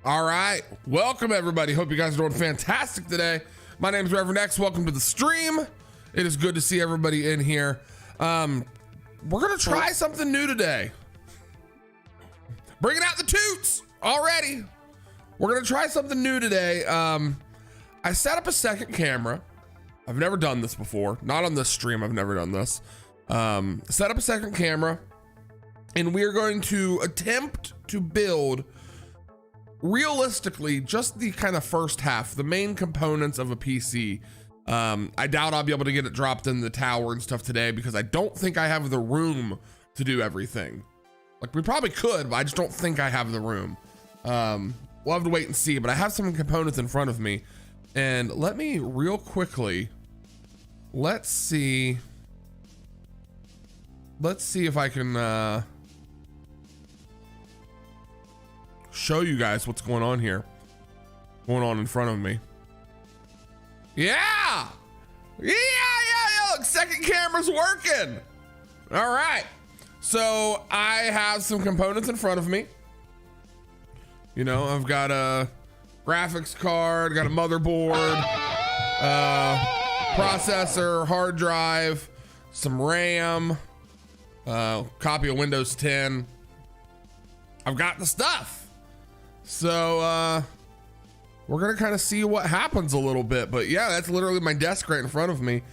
All right, welcome everybody. Hope you guys are doing fantastic today. My name is Reverend X. Welcome to the stream. It is good to see everybody in here. We're gonna try something new today. Bringing out the toots already. We're gonna try something new today. I set up a second camera. I've never done this before. Not on this stream, I've never done this. Set up a second camera, and we're going to attempt to build realistically just the kind of first half, the main components of a PC. I doubt I'll be able to get it dropped in the tower and stuff today because I don't think I have the room to do everything. Like, we probably could, but I just don't think I have the room. We'll have to wait and see, but I have some components in front of me. And let me real quickly, let's see if I can show you guys what's going on here, going on in front of me. Yeah, look, second camera's working. All right, so I have some components in front of me. You know, I've got a graphics card, got a motherboard, processor, hard drive, some RAM, copy of Windows 10. I've got the stuff. So we're gonna kind of see what happens a little bit, but yeah, that's literally my desk right in front of me,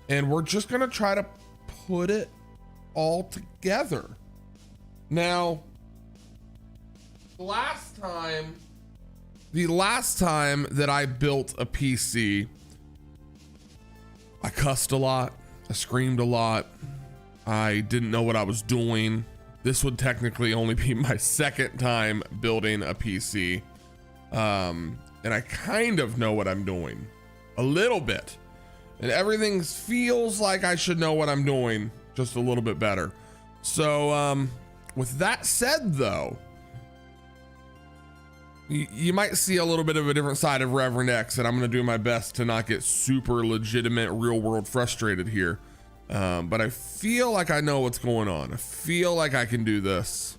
and we're just gonna try to put it all together. Now, the last time that I built a PC, I cussed a lot, I screamed a lot, I didn't know what I was doing. This would technically only be my second time building a PC. And I kind of know what I'm doing a little bit, and everything feels like I should know what I'm doing just a little bit better. So with that said though, you might see a little bit of a different side of Reverend X, and I'm going to do my best to not get super legitimate real world frustrated here. But I feel like I know what's going on. I feel like I can do this.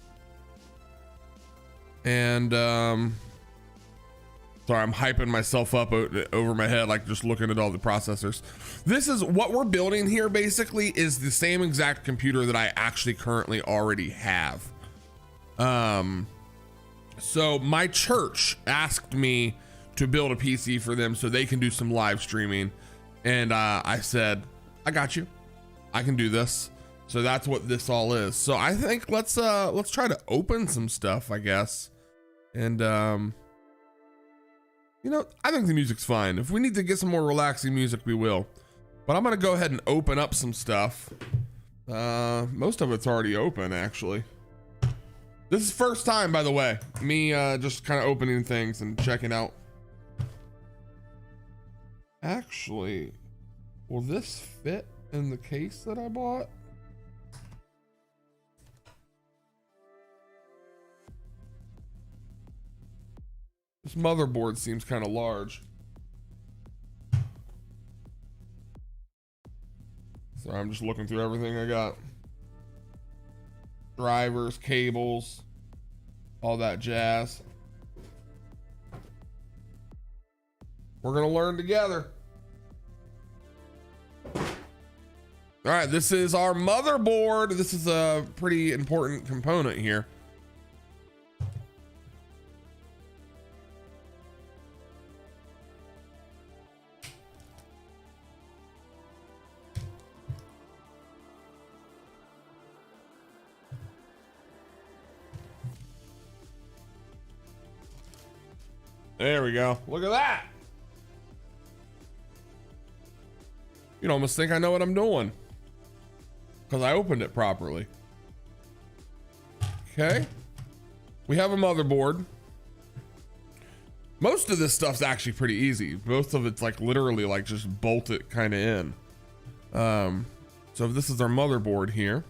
And sorry, I'm hyping myself up over my head, like just looking at all the processors. This is what we're building here, basically, is the same exact computer that I actually currently already have. So my church asked me to build a PC for them so they can do some live streaming. And I said, I got you. I can do this. So that's what this all is. So I think let's try to open some stuff, I guess. And you know, I think the music's fine. If we need to get some more relaxing music, we will. But I'm gonna go ahead and open up some stuff. Most of it's already open, actually. This is first time, by the way, me just kind of opening things and checking out. Actually, will this fit in the case that I bought? This motherboard seems kind of large. So I'm just looking through everything I got. Drivers, cables, all that jazz. We're gonna learn together. All right, this is our motherboard. This is a pretty important component here. There we go. Look at that. You'd almost think I know what I'm doing because I opened it properly. Okay. We have a motherboard. Most of this stuff's actually pretty easy. Most of it's like literally like just bolt it kind of in. So this is our motherboard here.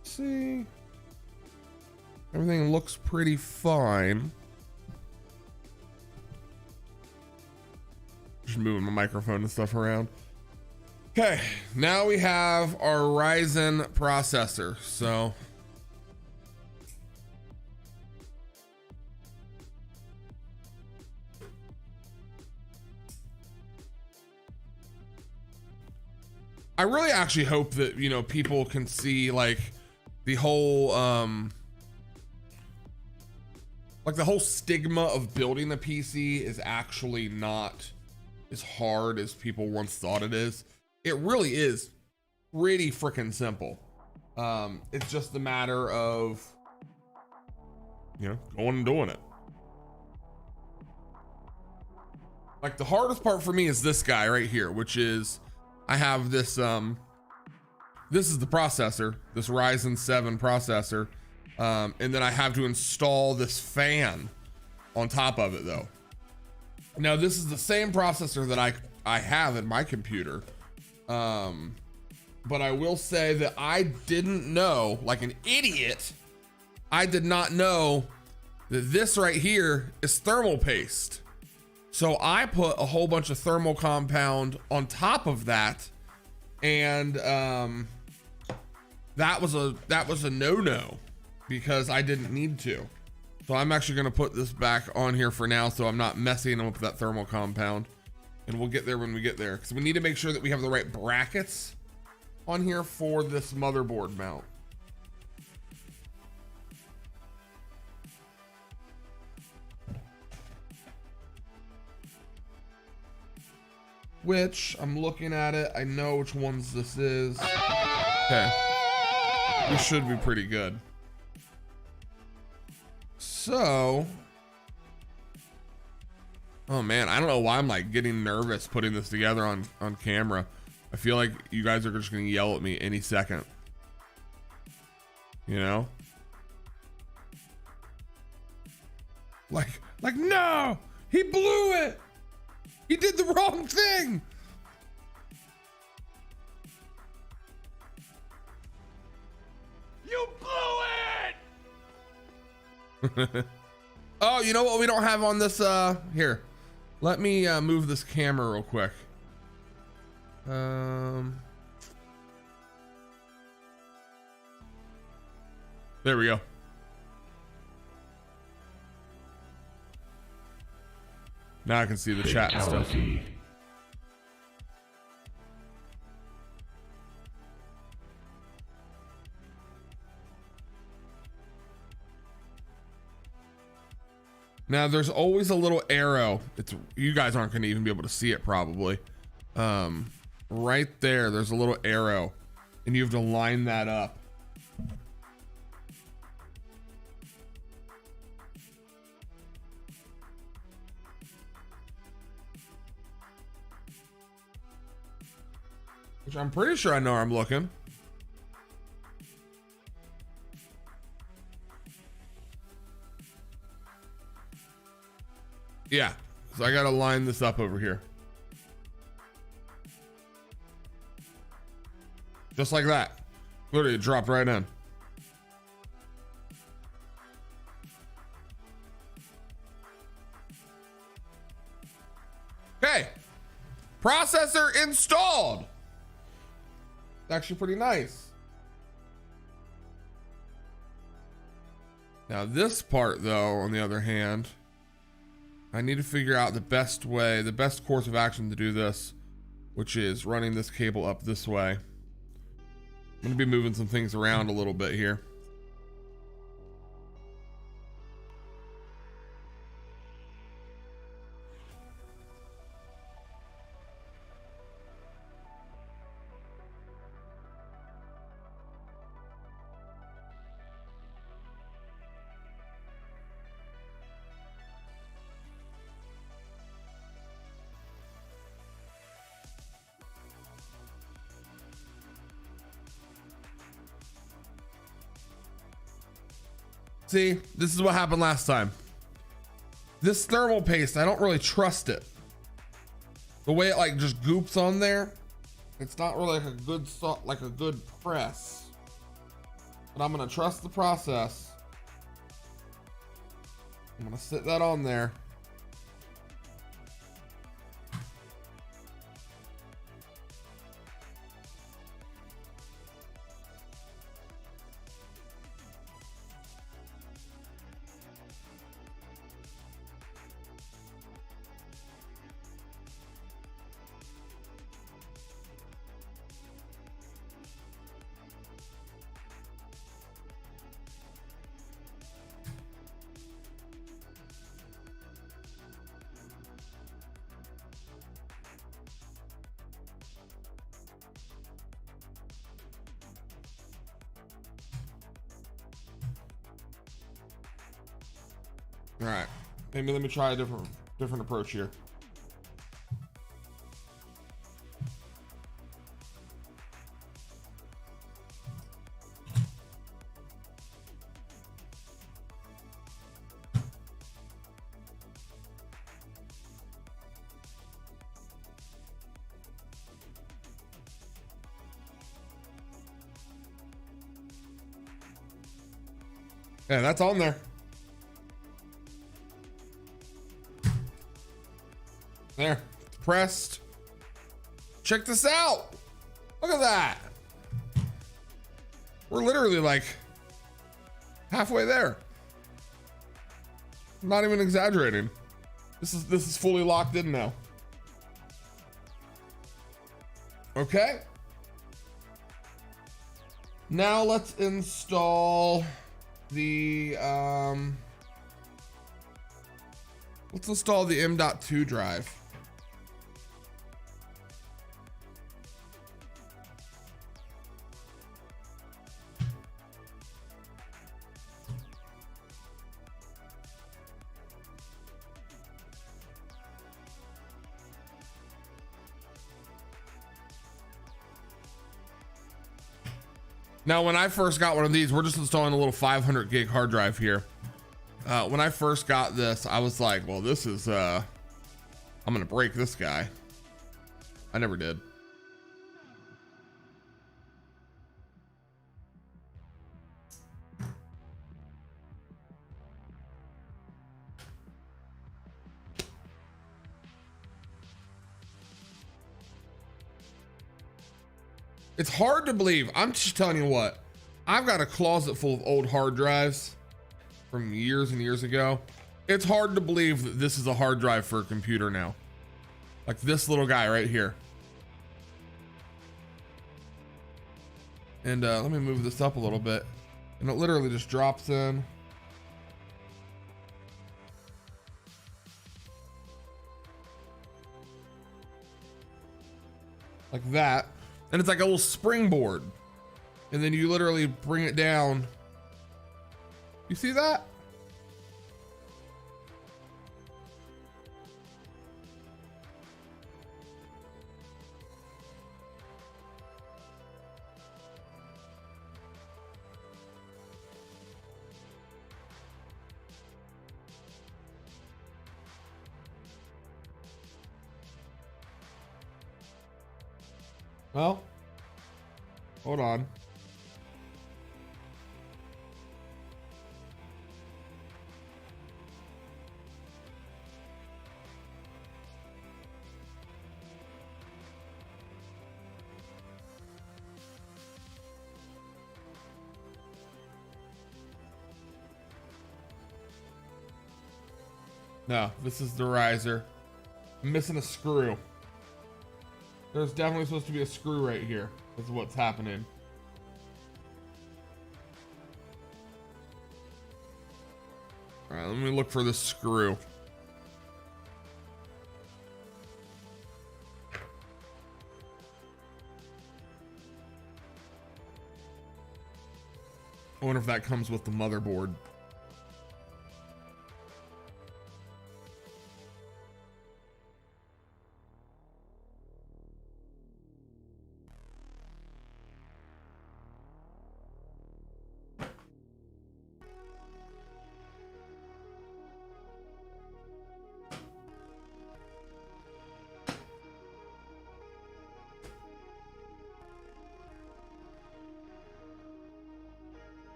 Let's see. Everything looks pretty fine. Just moving my microphone and stuff around. Okay, now we have our Ryzen processor. So I really actually hope that, you know, people can see like the whole, like the whole stigma of building a PC is actually not as hard as people once thought it is. It really is pretty freaking simple. It's just a matter of, you know, going and doing it. Like the hardest part for me is this guy right here, which is I have this, this is the processor, this Ryzen 7 processor. And then I have to install this fan on top of it though. Now this is the same processor that I have in my computer. But I will say that I didn't know, like an idiot, I did not know that this right here is thermal paste. So I put a whole bunch of thermal compound on top of that, and that was a no-no because I didn't need to. So I'm actually gonna put this back on here for now so I'm not messing up with that thermal compound, and we'll get there when we get there because we need to make sure that we have the right brackets on here for this motherboard mount. Which I'm looking at it, I know which ones this is. Okay, we should be pretty good. So, oh man, I don't know why I'm like getting nervous putting this together on camera. I feel like you guys are just gonna yell at me any second, you know? Like no, he blew it. He did the wrong thing. You blew it. Oh, you know what we don't have on this, here. Let me move this camera real quick. There we go. Now I can see the chat and stuff. Now there's always a little arrow. You guys aren't going to even be able to see it probably. Right there, there's a little arrow and you have to line that up. Which I'm pretty sure I know where I'm looking. Yeah, so I gotta line this up over here. Just like that. Literally, it dropped right in. Okay, processor installed. Actually pretty nice. Now this part though, on the other hand, I need to figure out the best way, the best course of action to do this, which is running this cable up this way. I'm gonna be moving some things around a little bit here. See, this is what happened last time. This thermal paste, I don't really trust it. The way it like just goops on there, it's not really like a good press. But I'm gonna trust the process. I'm gonna sit that on there. All right, maybe let me try a different approach here. Yeah, that's on there. There, pressed. Check this out. Look at that. We're literally like halfway there. I'm not even exaggerating. This is fully locked in now. Okay. Now let's install the M.2 drive. Now, when I first got one of these, we're just installing a little 500 gig hard drive here. When I first got this, I was like, well, this is, I'm gonna break this guy. I never did. It's hard to believe. I'm just telling you what, I've got a closet full of old hard drives from years and years ago. It's hard to believe that this is a hard drive for a computer now. Like this little guy right here. And let me move this up a little bit. And it literally just drops in. Like that. And it's like a little springboard. And then you literally bring it down. You see that? Well, hold on. No, this is the riser. I'm missing a screw. There's definitely supposed to be a screw right here. That's what's happening. All right, let me look for the screw. I wonder if that comes with the motherboard.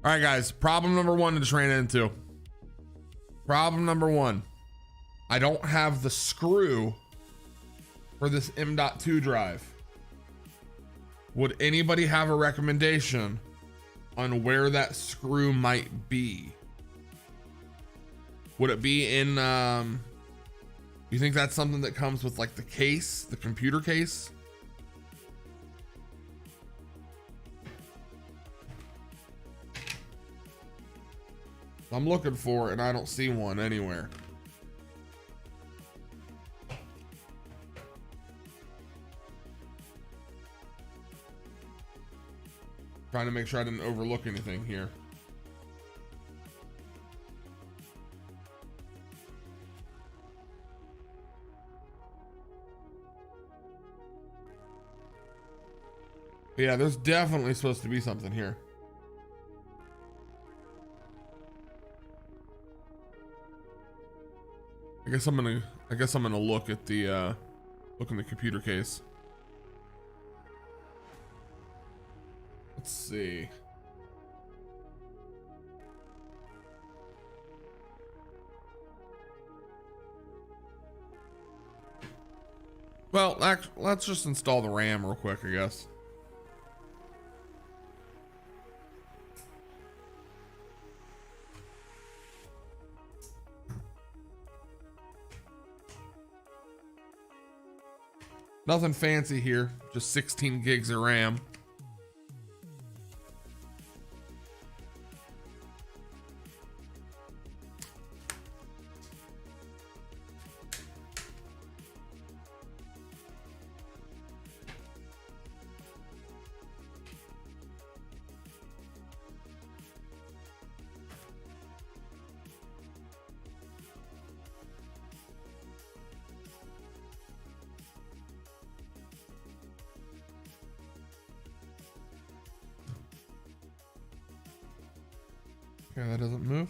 All right, guys, problem number one to just ran into. Problem number one. I don't have the screw for this M.2 drive. Would anybody have a recommendation on where that screw might be. Would it be in, you think that's something that comes with like the case, the computer case? I'm looking for it and I don't see one anywhere. Trying to make sure I didn't overlook anything here. Yeah, there's definitely supposed to be something here. I guess I'm gonna look at the look in the computer case. Let's see. Well, let's just install the RAM real quick, I guess. Nothing fancy here, just 16 gigs of RAM. Okay, that doesn't move.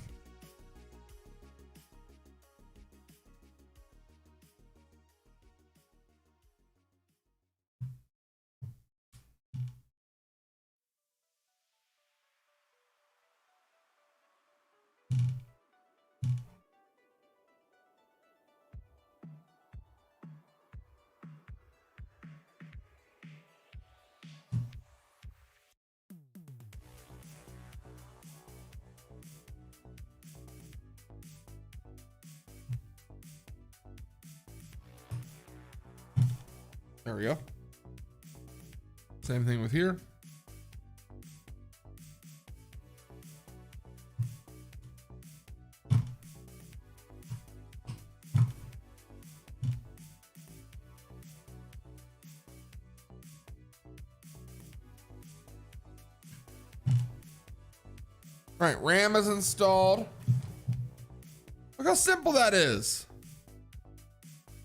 There we go. Same thing with here. All right, RAM is installed. Look how simple that is.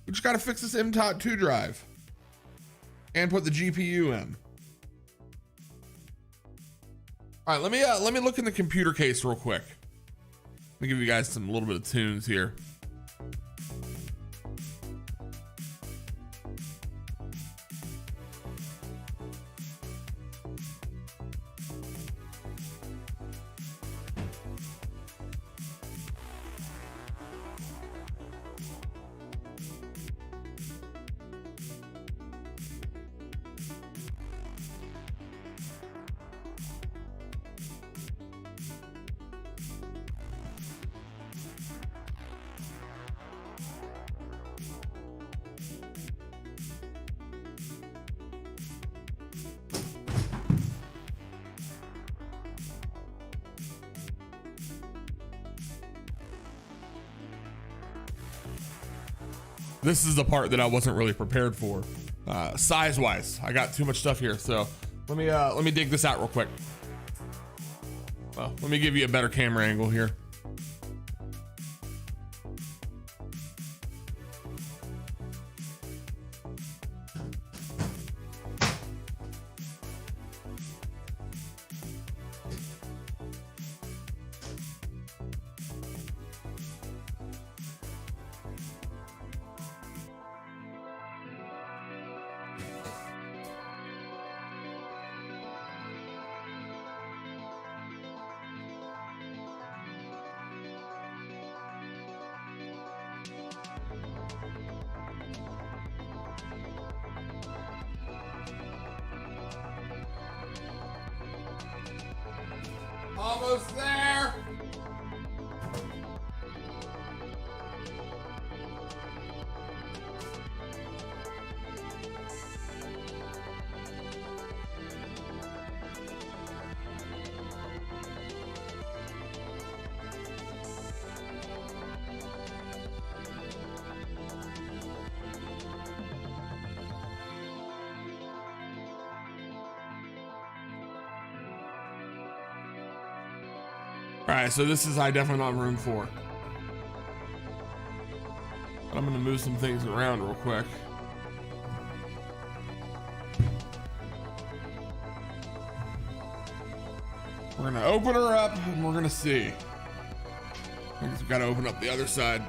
We just got to fix this M.2 drive and put the GPU in. All right, let me look in the computer case real quick. Let me give you guys a little bit of tunes here. This is the part that I wasn't really prepared for. Size wise, I got too much stuff here. So let me dig this out real quick. Well, let me give you a better camera angle here. Almost there. All right, so this is I definitely not room for. But I'm gonna move some things around real quick. We're gonna open her up and we're gonna see. I guess we gotta open up the other side.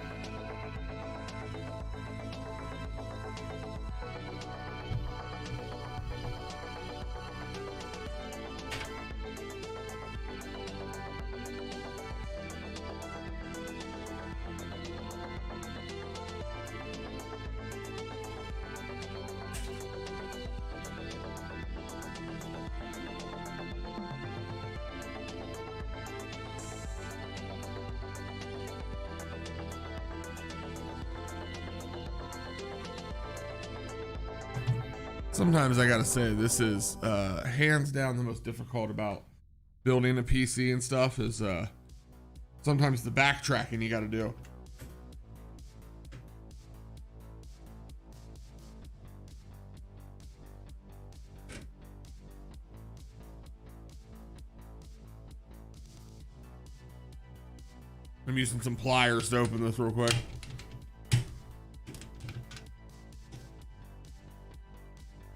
Sometimes I gotta say this is hands down the most difficult about building a PC and stuff is sometimes the backtracking you gotta do. I'm using some pliers to open this real quick.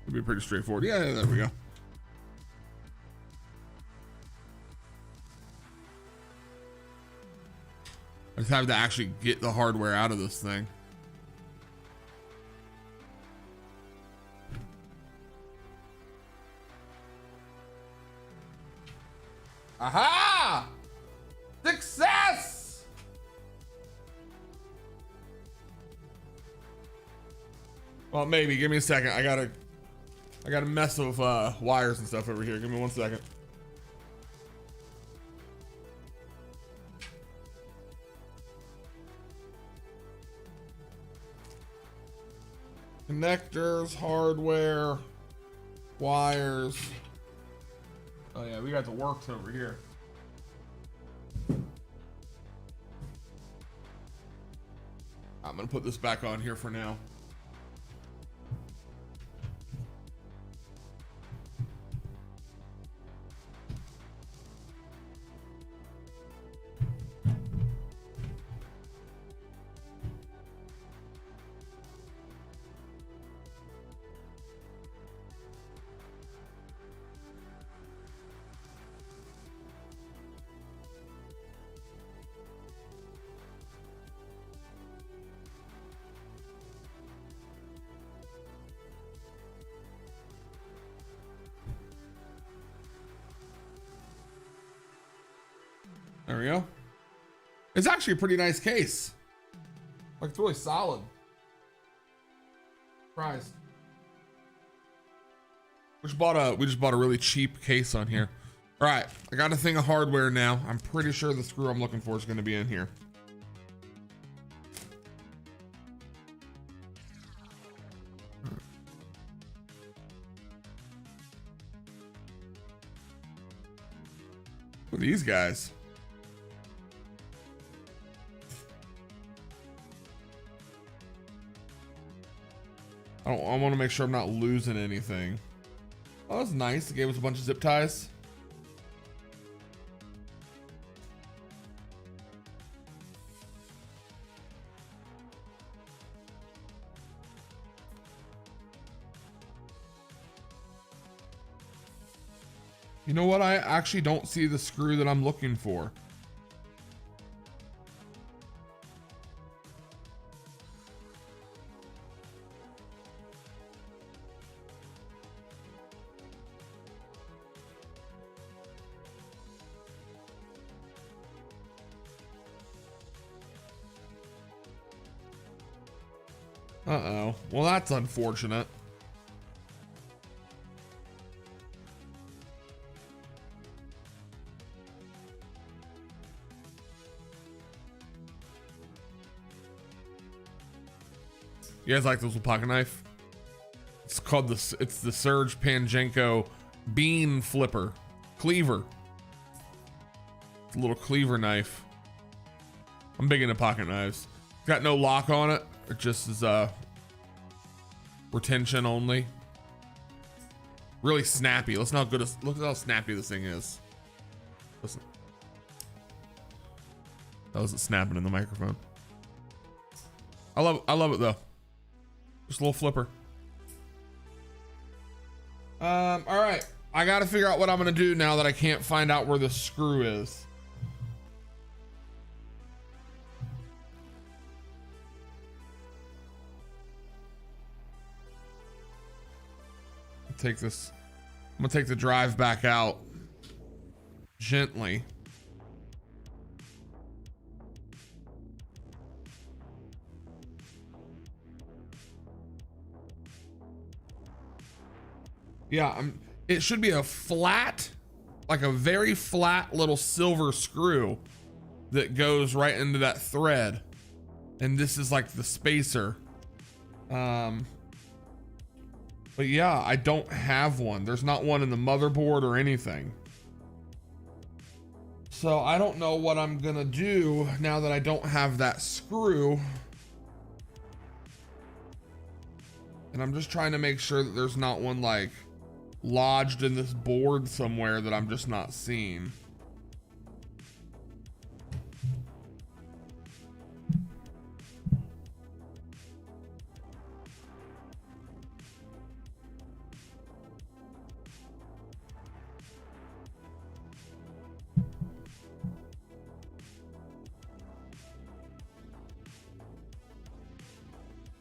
It'll be pretty straightforward. Yeah, there we go. I just have to actually get the hardware out of this thing. Aha! Success! Well, maybe. Give me a second. I gotta mess with wires and stuff over here. Give me 1 second. Connectors, hardware, wires. Oh yeah, we got the works over here. I'm gonna put this back on here for now. There we go. It's actually a pretty nice case. Like, it's really solid. Surprised. We just bought a really cheap case on here. All right, I got a thing of hardware now. I'm pretty sure the screw I'm looking for is going to be in here. What are these guys? I want to make sure I'm not losing anything. Oh, that's nice. It gave us a bunch of zip ties. You know what? I actually don't see the screw that I'm looking for. Uh-oh. Well, that's unfortunate. You guys like this with pocket knife? It's called it's the Serge Panjenko bean flipper cleaver. It's a little cleaver knife. I'm big into pocket knives. Got no lock on it. It just is retention only. Really snappy. Look at how snappy this thing is. Listen. That wasn't snapping in the microphone. I love it though. Just a little flipper. All right. I got to figure out what I'm going to do now that I can't find out where the screw is. Take this. I'm gonna take the drive back out gently. Yeah, it should be a flat, like a very flat little silver screw that goes right into that thread. And this is like the spacer. But yeah, I don't have one. There's not one in the motherboard or anything. So I don't know what I'm gonna do now that I don't have that screw. And I'm just trying to make sure that there's not one like lodged in this board somewhere that I'm just not seeing.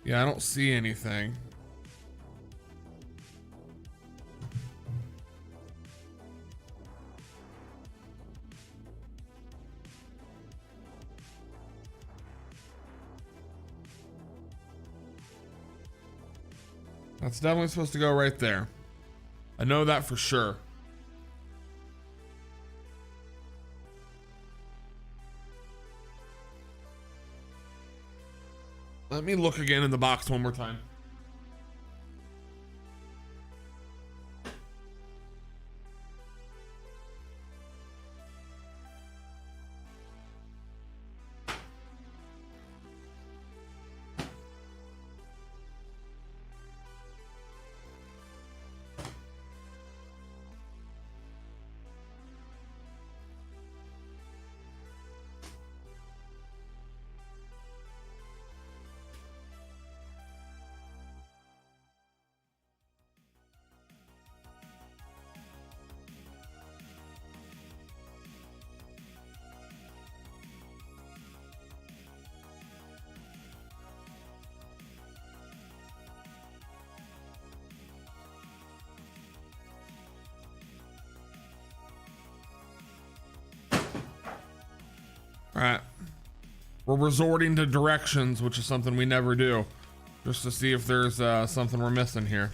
Yeah, I don't see anything. That's definitely supposed to go right there. I know that for sure. Let me look again in the box one more time. All right, we're resorting to directions, which is something we never do, just to see if there's something we're missing here.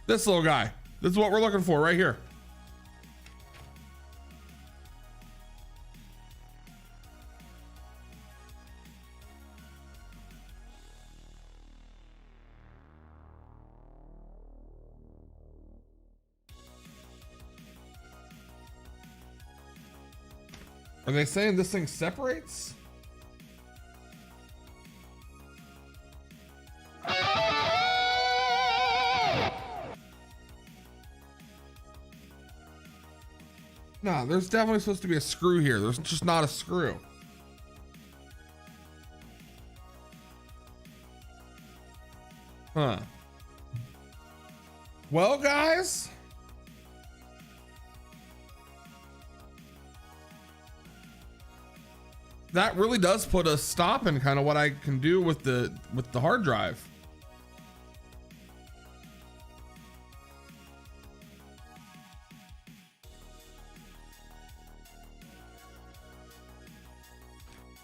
This little guy. This is what we're looking for right here. Are they saying this thing separates? Nah, there's definitely supposed to be a screw here. There's just not a screw. Huh. Well, guys. That really does put a stop in kind of what I can do with the hard drive.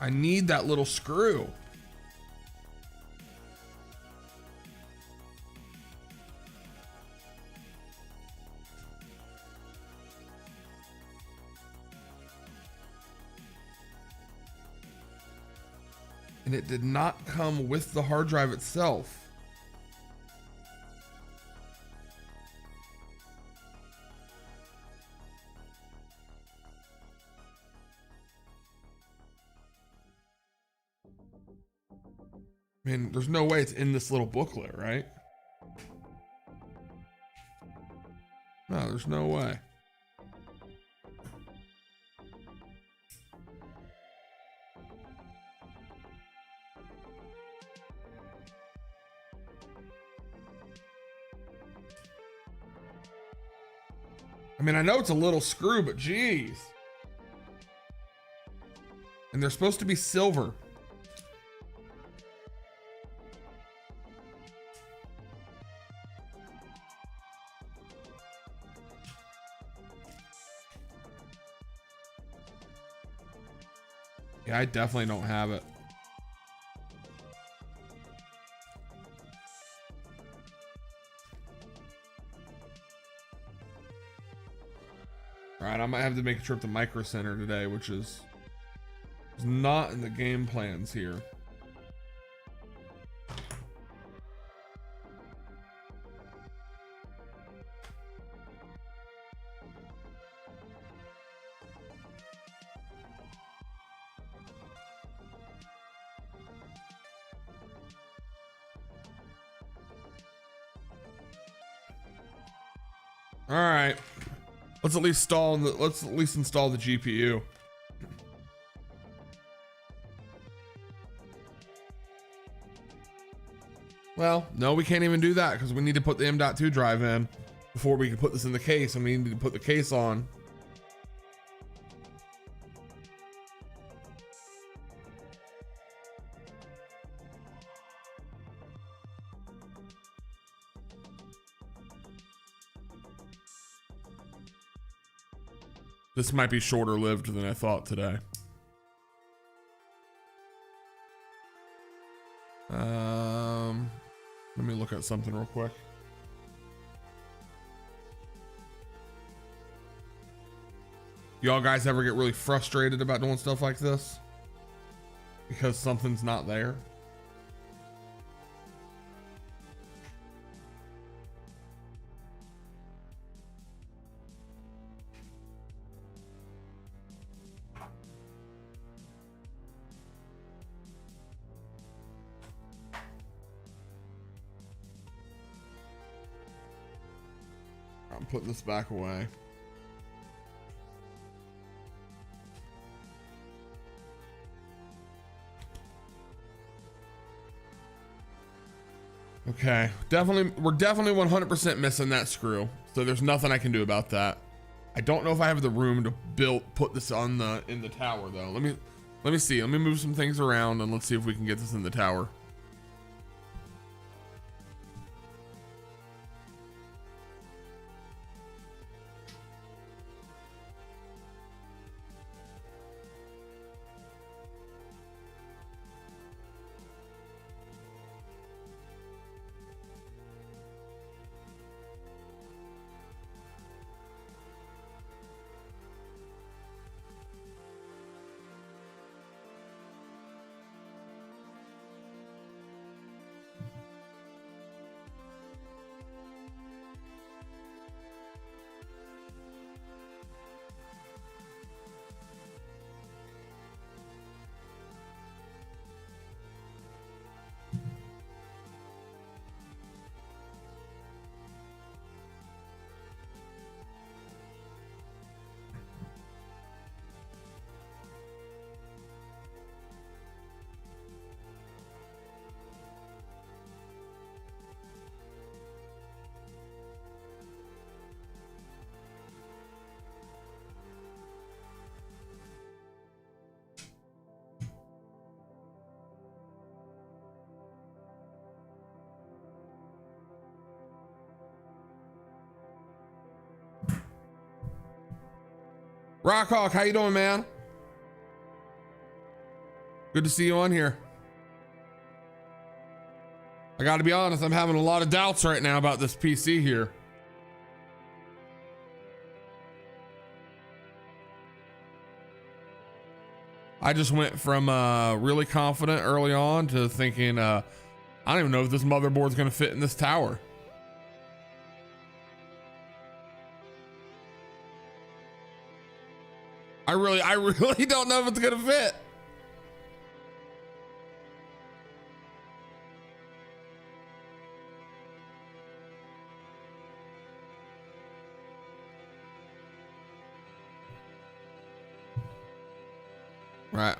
I need that little screw. And it did not come with the hard drive itself. I mean, there's no way it's in this little booklet, right? No, there's no way. I mean, I know it's a little screw, but geez. And they're supposed to be silver. Yeah, I definitely don't have it. All right, I might have to make a trip to Micro Center today, which is not in the game plans here. All right, let's at least install the GPU. Well, no, we can't even do that because we need to put the M.2 drive in before we can put this in the case, and we need to put the case on. This might be shorter lived than I thought today. Let me look at something real quick. Y'all guys ever get really frustrated about doing stuff like this? Because something's not there? I'm putting this back away. Okay, we're definitely 100% missing that screw. So there's nothing I can do about that. I don't know if I have the room to put this in the tower though. Let me see. Let me move some things around and let's see if we can get this in the tower. Rockhawk, how you doing, man? Good to see you on here. I gotta be honest, I'm having a lot of doubts right now about this PC here. I just went from really confident early on to thinking, I don't even know if this motherboard's gonna fit in this tower. I really don't know if it's gonna fit. Right.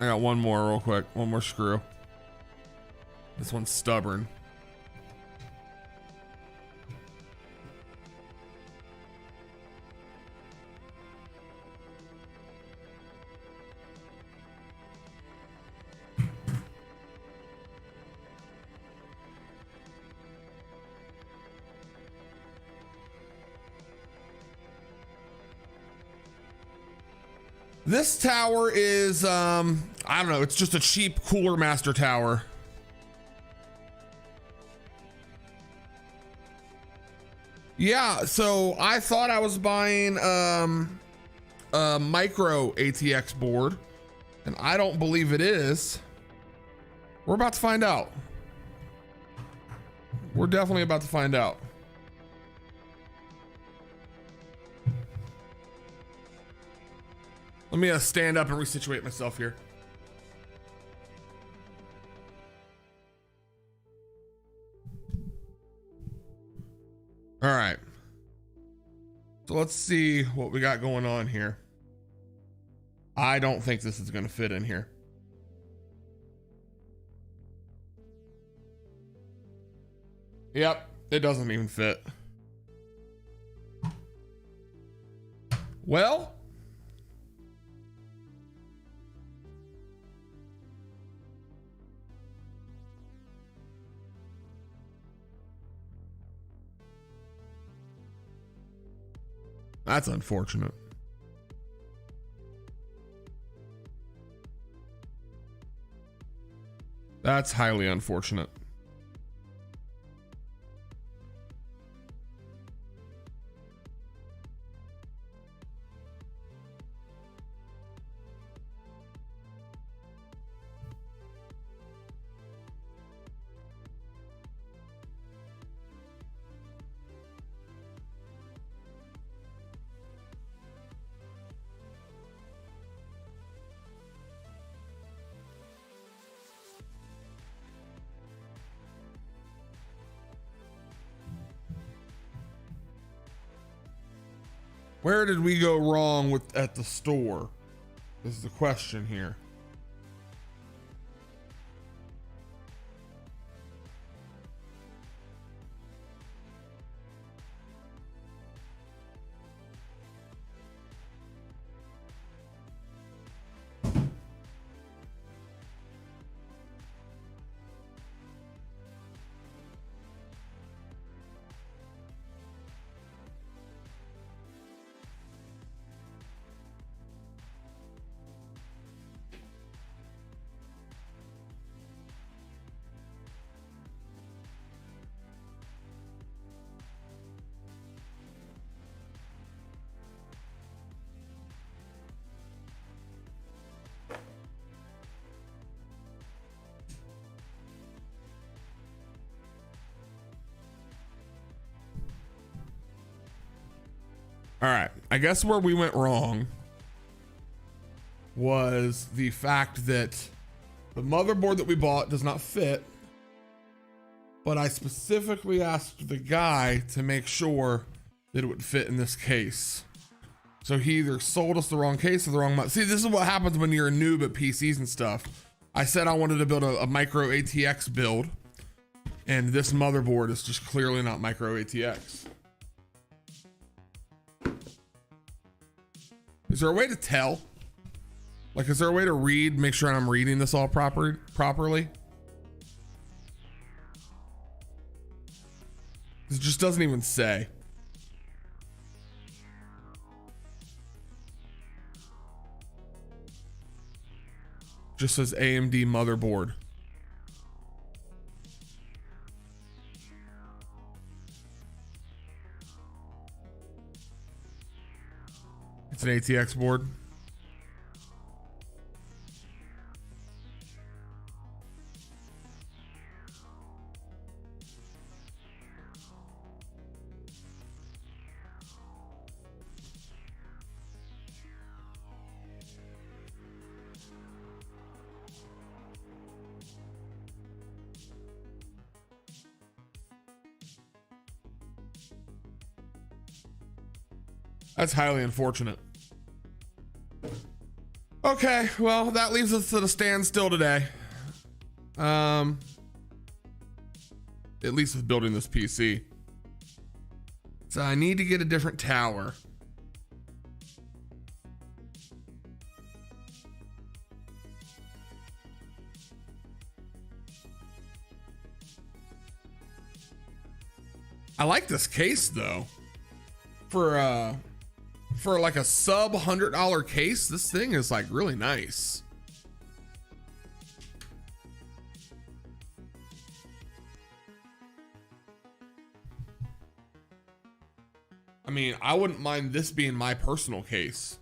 I got one more real quick. One more screw. This one's stubborn. This tower is, I don't know, it's just a cheap Cooler Master tower. Yeah, so I thought I was buying a micro ATX board, and I don't believe it is. We're about to find out. We're definitely about to find out. Let me stand up and resituate myself here. All right. So let's see what we got going on here. I don't think this is going to fit in here. Yep, it doesn't even fit. Well, that's unfortunate. That's highly unfortunate. Where did we go wrong with at the store? Is the question here. All right, I guess where we went wrong was the fact that the motherboard that we bought does not fit, but I specifically asked the guy to make sure that it would fit in this case. So he either sold us the wrong case or the wrong See, this is what happens when you're a noob at PCs and stuff. I said I wanted to build a micro ATX build, and this motherboard is just clearly not micro ATX. Is there a way to tell? Like, is there a way to read, make sure I'm reading this all properly? It just doesn't even say. Just says AMD motherboard. It's an ATX board. That's highly unfortunate. Okay, well, that leaves us at a standstill today. At least with building this PC. So I need to get a different tower. I like this case though. For like a sub $100 case, this thing is like really nice. I mean, I wouldn't mind this being my personal case.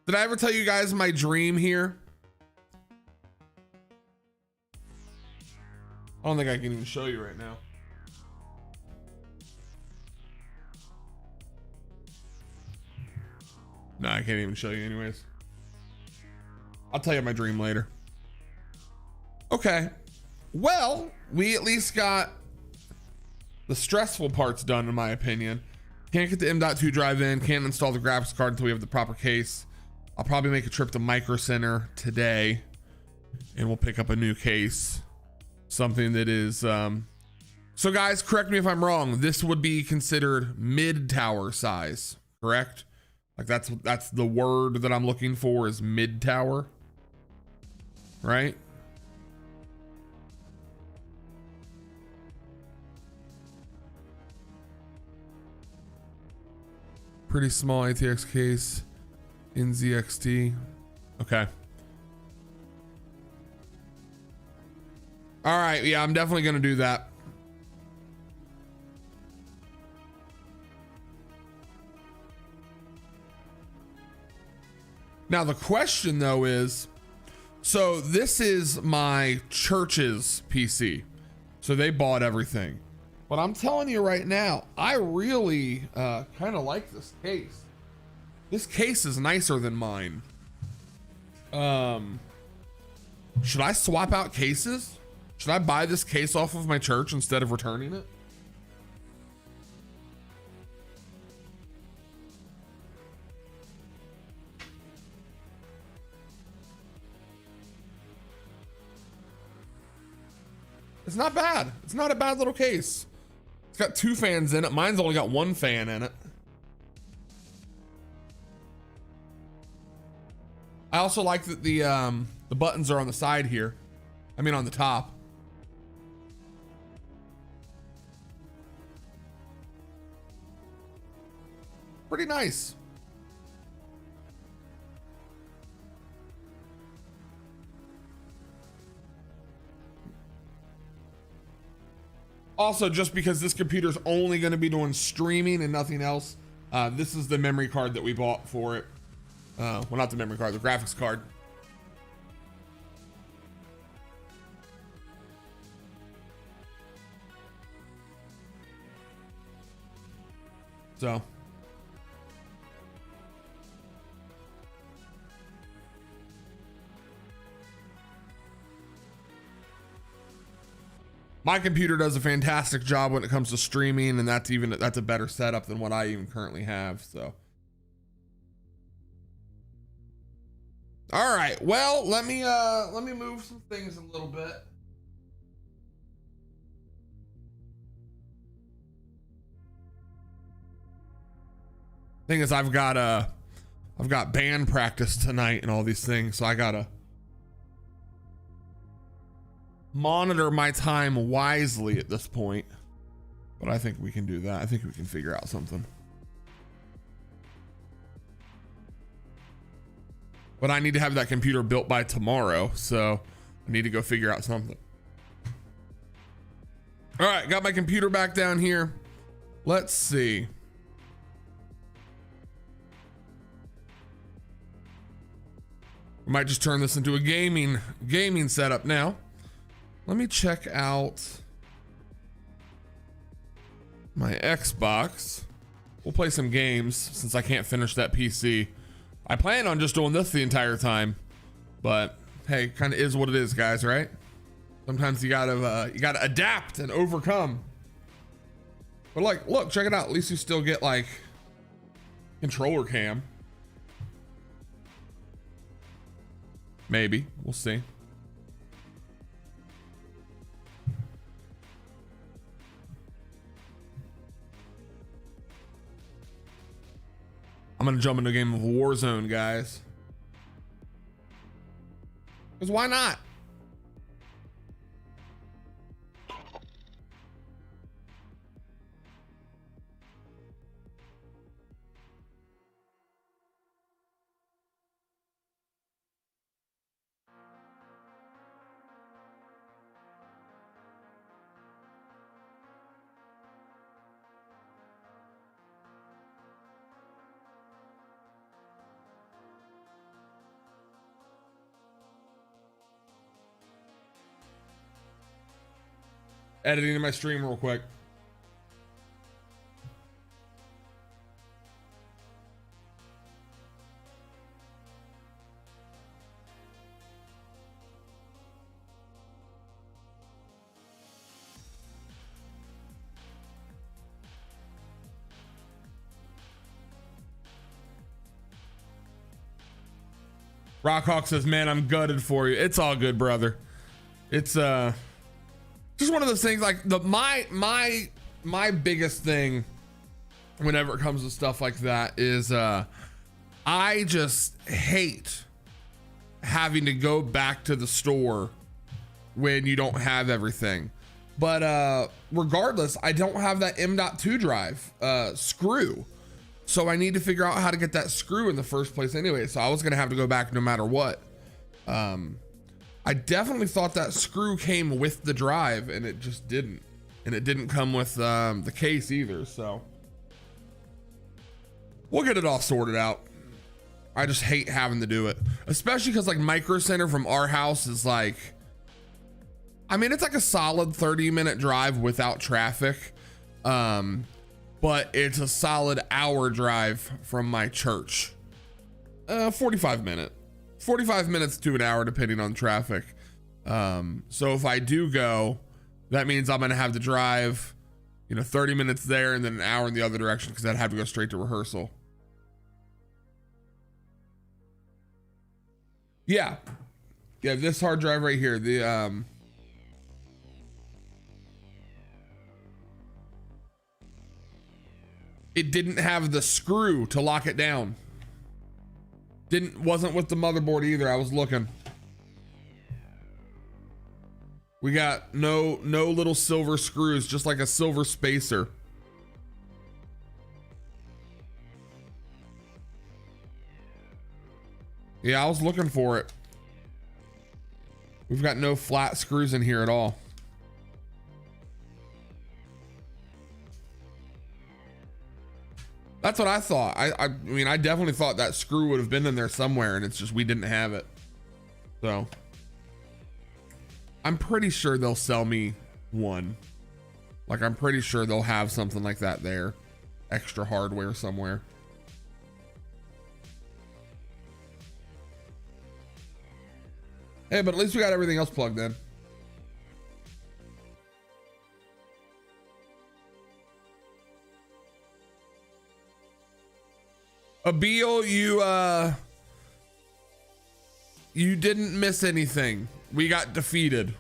Did I ever tell you guys my dream here? I don't think I can even show you right now. No, I can't even show you anyways. I'll tell you my dream later. Okay. Well, we at least got the stressful parts done, in my opinion. Can't get the M.2 drive in, can't install the graphics card until we have the proper case. I'll probably make a trip to Micro Center today and we'll pick up a new case. Something that is, so guys, correct me if I'm wrong. This would be considered mid tower size, correct? Like that's the word that I'm looking for is mid tower, right? Pretty small ATX case in ZXT. Okay. All right, yeah, I'm definitely gonna do that. Now the question though is, so this is my church's PC. So they bought everything. But I'm telling you right now, I really kind of like this case. This case is nicer than mine. Should I swap out cases? Should I buy this case off of my church instead of returning it? It's not bad. It's not a bad little case. It's got 2 fans in it. Mine's only got 1 fan in it. I also like that the buttons are on the side here. I mean, on the top. Pretty nice. Also, just because this computer's only going to be doing streaming and nothing else, this is the memory card that we bought for it. Well, not the memory card, the graphics card. So. My computer does a fantastic job when it comes to streaming, and that's a better setup than what I even currently have. So, all right. Well, let me move some things a little bit. Thing is, I've got band practice tonight and all these things, so I gotta monitor my time wisely at this point. But I think we can do that. I think we can figure out something. But I need to have that computer built by tomorrow, so I need to go figure out something. All right, got my computer back down here. Let's see. We might just turn this into a gaming setup now. Let me check out my Xbox. We'll play some games since I can't finish that PC. I plan on just doing this the entire time, but hey, kind of is what it is, guys, right? Sometimes you gotta adapt and overcome. But like, look, check it out. At least you still get like controller cam. Maybe, we'll see. I'm gonna jump into a game of Warzone, guys. Because why not? Editing in my stream real quick. Rockhawk says, man, I'm gutted for you. It's all good, brother. It's just one of those things. Like my biggest thing whenever it comes to stuff like that is I just hate having to go back to the store when you don't have everything. But regardless, I don't have that M.2 drive screw, so I need to figure out how to get that screw in the first place anyway. So I was gonna have to go back no matter what. I definitely thought that screw came with the drive, and it just didn't. And it didn't come with the case either, so we'll get it all sorted out. I just hate having to do it, especially because like Micro Center from our house is like, I mean, it's like a solid 30-minute drive without traffic, but it's a solid hour drive from my church. 45 minutes to an hour depending on traffic. So if I do go, that means I'm gonna have to drive, 30 minutes there and then an hour in the other direction, because I'd have to go straight to rehearsal. Yeah, this hard drive right here, it didn't have the screw to lock it down. Wasn't with the motherboard either. I was looking. We got no little silver screws, just like a silver spacer. Yeah, I was looking for it. We've got no flat screws in here at all. That's what I thought. I mean, I definitely thought that screw would have been in there somewhere, and it's just we didn't have it. So I'm pretty sure they'll sell me one. Like, I'm pretty sure they'll have something like that there. Extra hardware somewhere. Hey, but at least we got everything else plugged in. Abil, you didn't miss anything. We got defeated.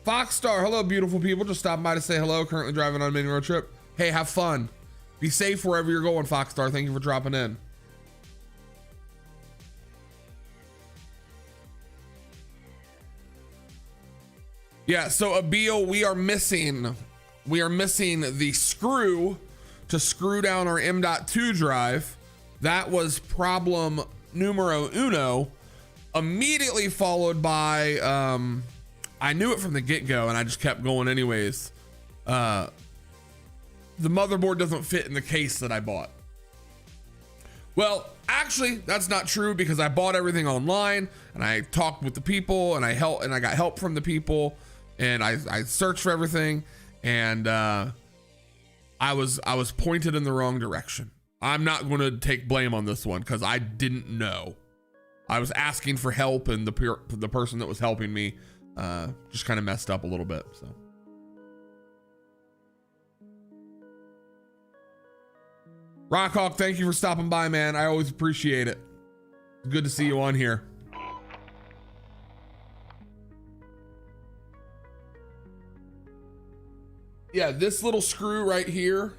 Foxstar, hello, beautiful people. Just stopping by to say hello. Currently driving on a mini road trip. Hey, have fun. Be safe wherever you're going, Foxstar. Thank you for dropping in. Yeah, so Abil, we are missing the screw to screw down our M.2 drive. That was problem numero uno, immediately followed by I knew it from the get-go and I just kept going anyways. The motherboard doesn't fit in the case that I bought. Well, actually that's not true, because I bought everything online and I talked with the people and I got help from the people, and I searched for everything, and I was pointed in the wrong direction. I'm not going to take blame on this one because I didn't know. I was asking for help, and the person that was helping me just kind of messed up a little bit. So. Rockhawk, thank you for stopping by, man. I always appreciate it. Good to see you on here. Yeah, this little screw right here.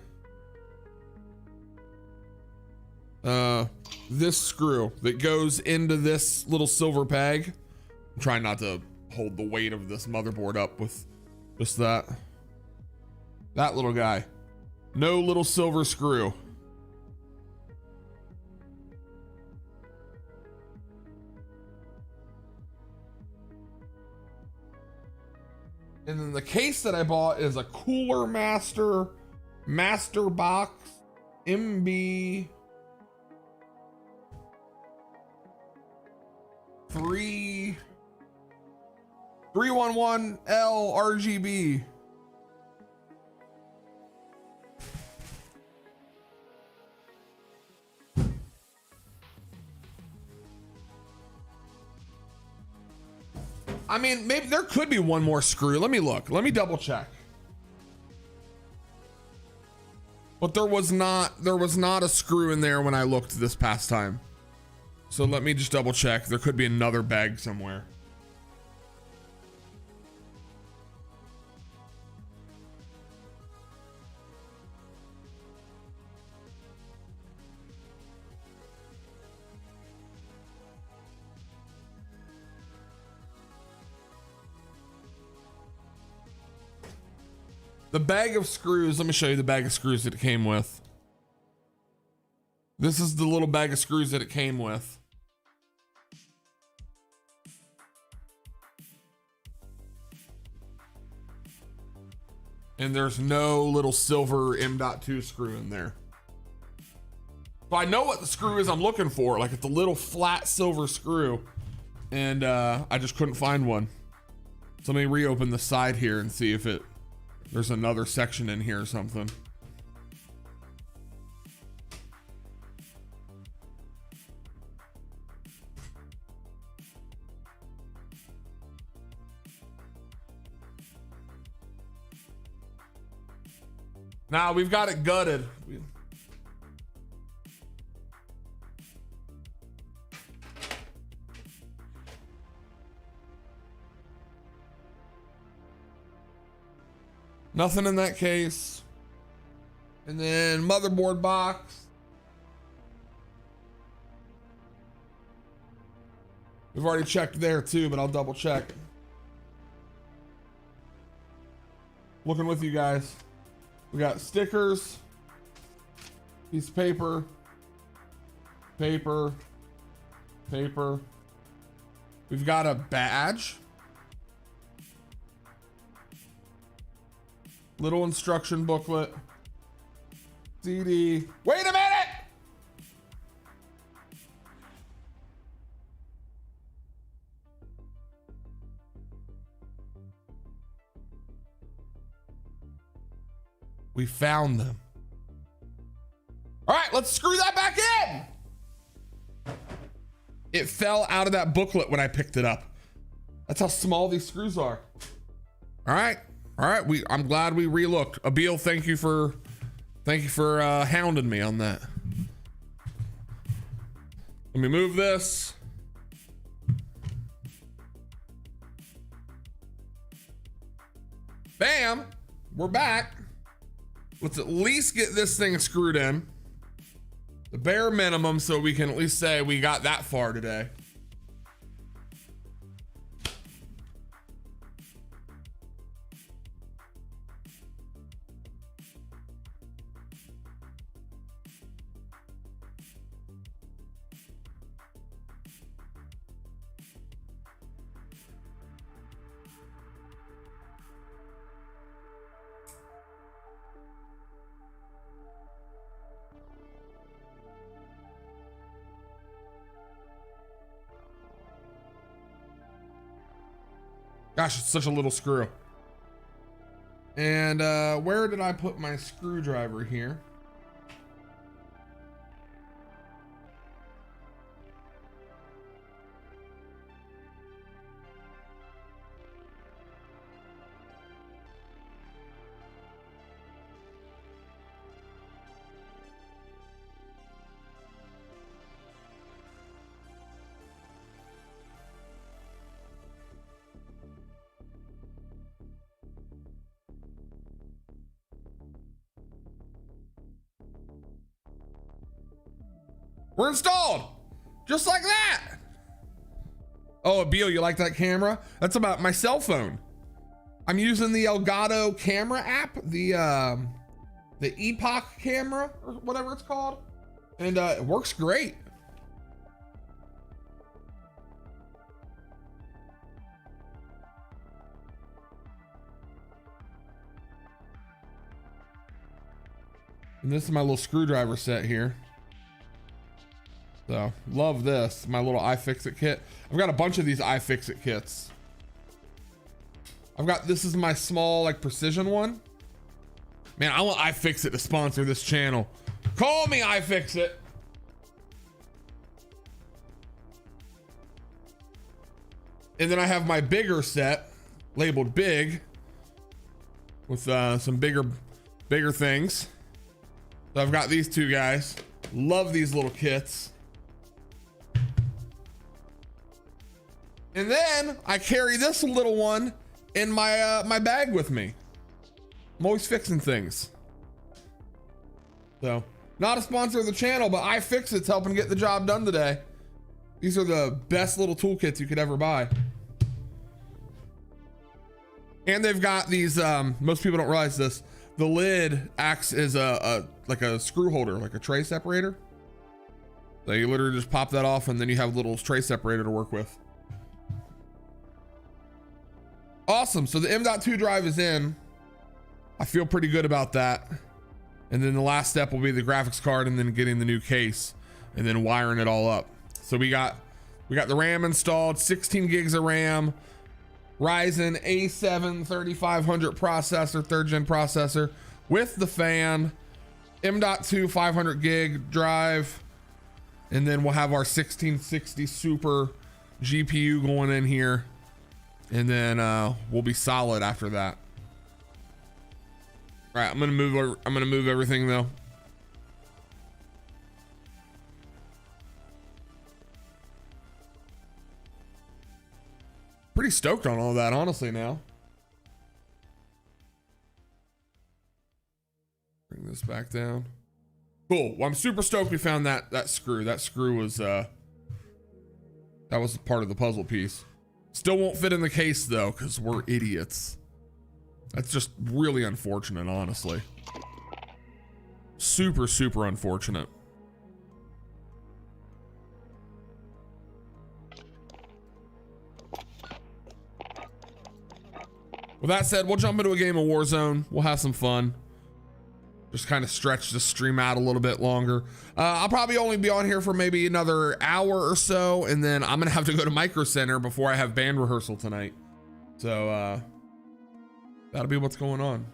This screw that goes into this little silver peg. I'm trying not to hold the weight of this motherboard up with just that little guy. No little silver screw. And then the case that I bought is a Cooler Master Box MB 311L RGB. I mean, maybe there could be one more screw. Let me look. Let me double check. But there was not a screw in there when I looked this past time. So let me just double check. There could be another bag somewhere. The bag of screws, let me show you the bag of screws that it came with. This is the little bag of screws that it came with. And there's no little silver M.2 screw in there. So I know what the screw is I'm looking for. Like, it's a little flat silver screw. And I just couldn't find one. So let me reopen the side here and see if there's another section in here or something. Nah, we've got it gutted. Nothing in that case. And then motherboard box. We've already checked there too, but I'll double check. Looking with you guys. We got stickers, piece of paper, paper. We've got a badge. Little instruction booklet. CD. Wait a minute! We found them. All right, let's screw that back in. It fell out of that booklet when I picked it up. That's how small these screws are. All right. I'm glad we relooked. Abil, thank you for hounding me on that. Let me move this. Bam, we're back. Let's at least get this thing screwed in. The bare minimum, so we can at least say we got that far today. Gosh, it's such a little screw. And where did I put my screwdriver here? We're installed, just like that. Oh, Beal, you like that camera? That's about my cell phone. I'm using the Elgato camera app, the Epoch camera or whatever it's called, and it works great. And this is my little screwdriver set here. So love this, my little iFixit kit. I've got a bunch of these iFixit kits. This is my small, like, precision one. Man, I want iFixit to sponsor this channel. Call me, iFixit. And then I have my bigger set, labeled big, with some bigger things. So I've got these two guys. Love these little kits. And then I carry this little one in my my bag with me. I'm always fixing things. So, not a sponsor of the channel, but iFixit's helping get the job done today. These are the best little toolkits you could ever buy. And they've got these, most people don't realize this, the lid acts as like a screw holder, like a tray separator. So you literally just pop that off and then you have a little tray separator to work with. Awesome, so the M.2 drive is in. I feel pretty good about that. And then the last step will be the graphics card and then getting the new case and then wiring it all up. So we got the RAM installed, 16 gigs of RAM, Ryzen A7 3500 processor, 3rd gen processor with the fan, M.2 500 gig drive, and then we'll have our 1660 Super GPU going in here, and then we'll be solid after that. All right, I'm gonna move everything though. Pretty stoked on all that, honestly, now. Bring this back down. Cool. Well, I'm super stoked we found that screw. That screw was that was part of the puzzle piece. Still won't fit in the case though, because we're idiots. That's just really unfortunate, honestly. Super, super unfortunate. With that said, we'll jump into a game of Warzone. We'll have some fun. Just kind of stretch the stream out a little bit longer. I'll probably only be on here for maybe another hour or so, and then I'm gonna have to go to Micro Center before I have band rehearsal tonight. So that'll be what's going on.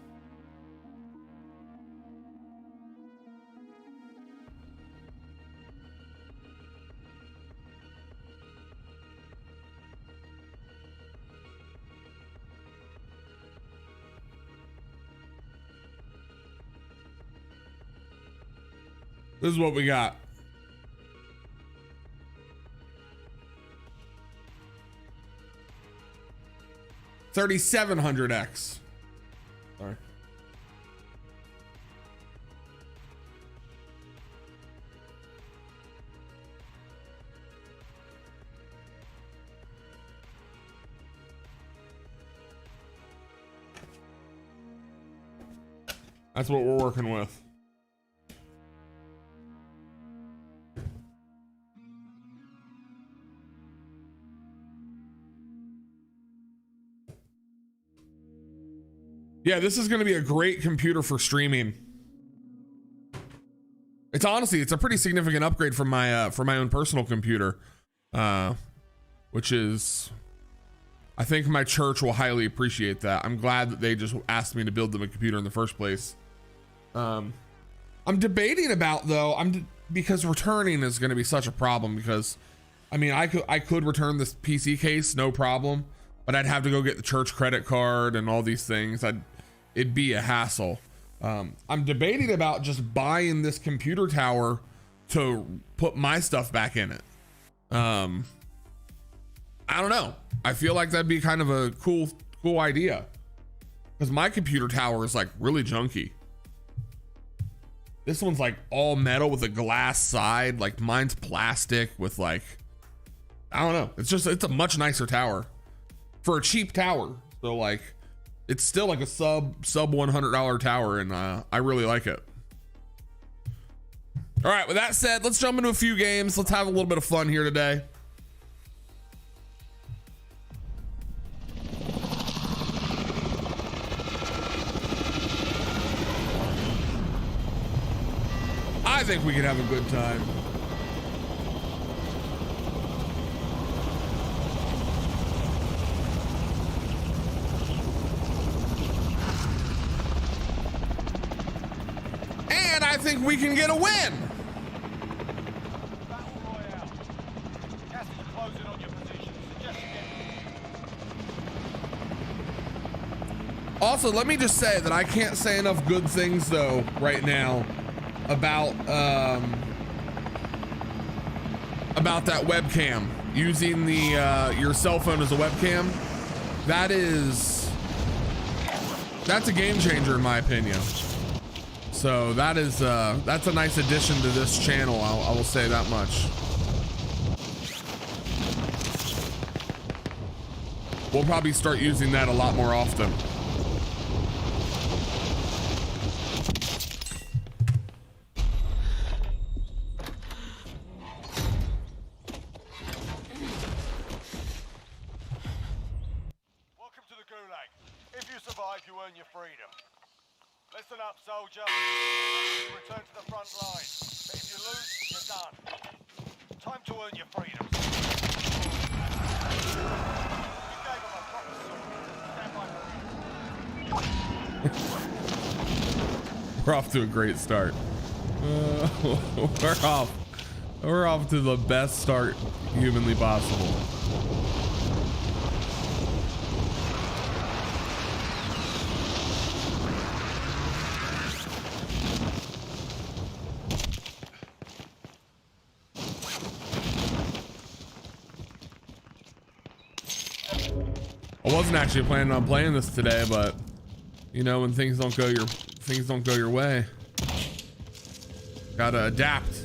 This is what we got. $3,700X. Sorry. That's what we're working with. Yeah, this is going to be a great computer for streaming. It's honestly, it's a pretty significant upgrade from my own personal computer, which is, I think my church will highly appreciate that. I'm glad that they just asked me to build them a computer in the first place. I'm debating about though, because returning is going to be such a problem, because I mean, I could return this PC case, no problem, but I'd have to go get the church credit card and all these things. It'd be a hassle. I'm debating about just buying this computer tower to put my stuff back in it. I don't know. I feel like that'd be kind of a cool idea, because my computer tower is like really junky. This one's like all metal with a glass side. Like mine's plastic with like, I don't know. It's a much nicer tower for a cheap tower. So like, it's still like a sub $100 tower, and I really like it. All right, with that said, let's jump into a few games. Let's have a little bit of fun here today. I think we can have a good time. And I think we can get a win. Also, let me just say that I can't say enough good things though right now about that webcam, using the your cell phone as a webcam. That's a game changer in my opinion. So that's a nice addition to this channel. I will say that much. We'll probably start using that a lot more often. Listen up, soldier. You return to the front line. But if you lose, you're done. Time to earn your freedom. You gave him a proper sword. Stand by. We're off to a great start. We're off to the best start humanly possible. I wasn't actually planning on playing this today, but you know, when things don't go your way, gotta adapt,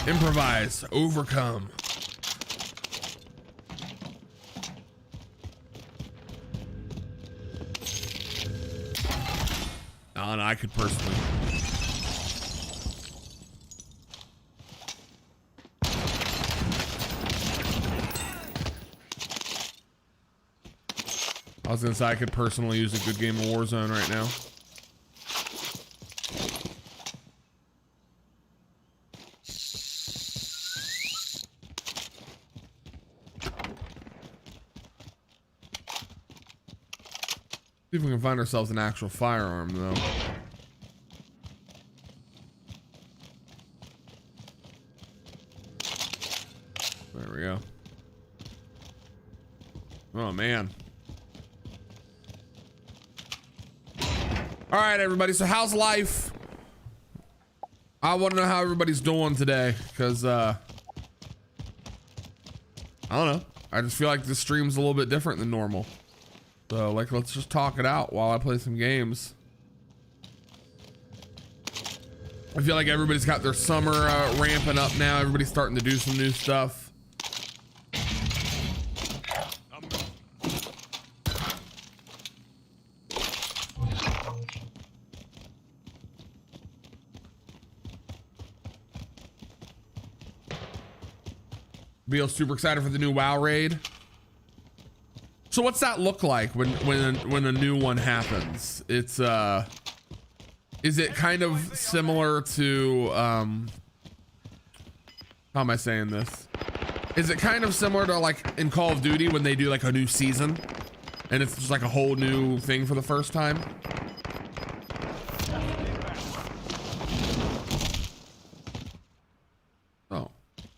improvise, overcome. Oh, no, I could personally. I was gonna say I could personally use a good game of Warzone right now. See if we can find ourselves an actual firearm though. There we go. Oh man. All right, everybody. So how's life? I want to know how everybody's doing today, because I don't know. I just feel like this stream's a little bit different than normal. So like, let's just talk it out while I play some games. I feel like everybody's got their summer ramping up now. Everybody's starting to do some new stuff. Be super excited for the new WoW raid. So what's that look like when a new one happens? It's is it kind of similar to how am I saying this? Is it kind of similar to like in Call of Duty when they do like a new season and it's just like a whole new thing for the first time? Oh,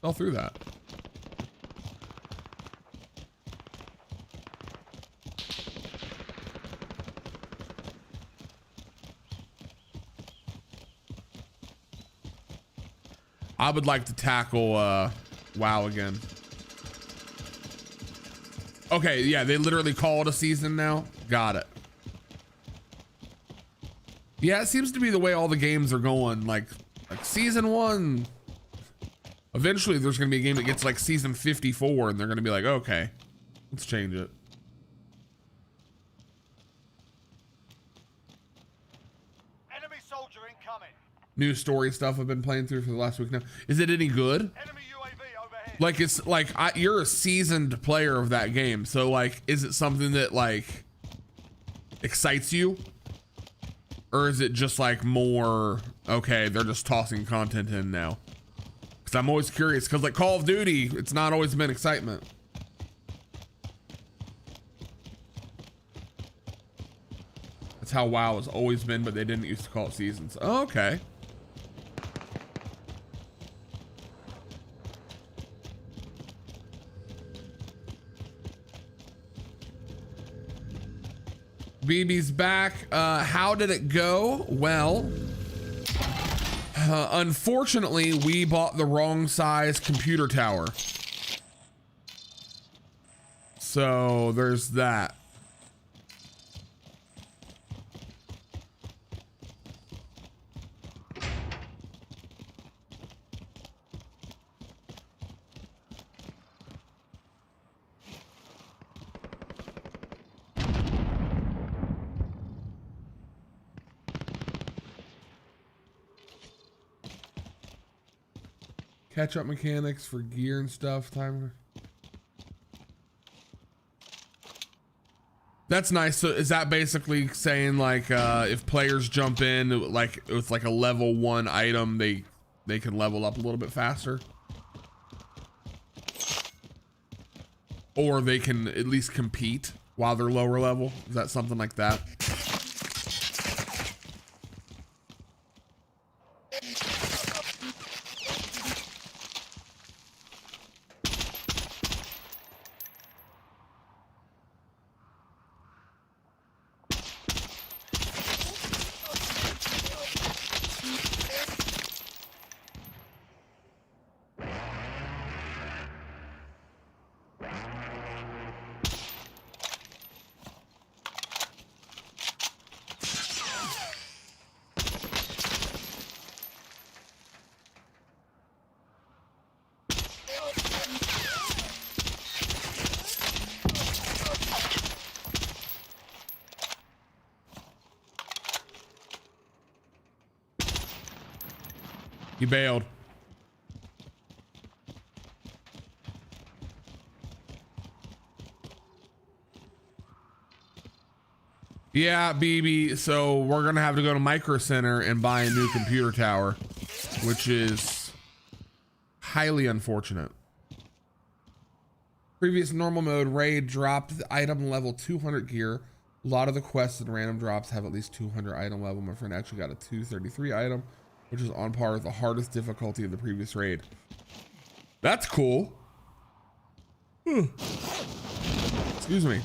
fell through that. I would like to tackle WoW again. Okay, yeah, they literally call it a season now. Got it. Yeah, it seems to be the way all the games are going. Like season 1. Eventually, there's going to be a game that gets like season 54, and they're going to be like, okay, let's change it. Enemy soldier incoming. New story stuff I've been playing through for the last week now. Is it any good? Enemy UAV overhead. Like it's like you're a seasoned player of that game, so like, is it something that like excites you, or is it just like more okay? They're just tossing content in now. Because I'm always curious. Because like Call of Duty, it's not always been excitement. That's how WoW has always been, but they didn't used to call it seasons. Oh, okay. BB's back. How did it go? Well, unfortunately, we bought the wrong size computer tower. So there's that. Catch up mechanics for gear and stuff. Time. That's nice. So is that basically saying like if players jump in like with like a level 1 item, they can level up a little bit faster? Or they can at least compete while they're lower level? Is that something like that? You bailed. Yeah, BB. So we're gonna have to go to Micro Center and buy a new computer tower, which is highly unfortunate. Previous normal mode raid dropped the item level 200 gear. A lot of the quests and random drops have at least 200 item level. My friend actually got a 233 item, which is on par with the hardest difficulty of the previous raid. That's cool. Excuse me.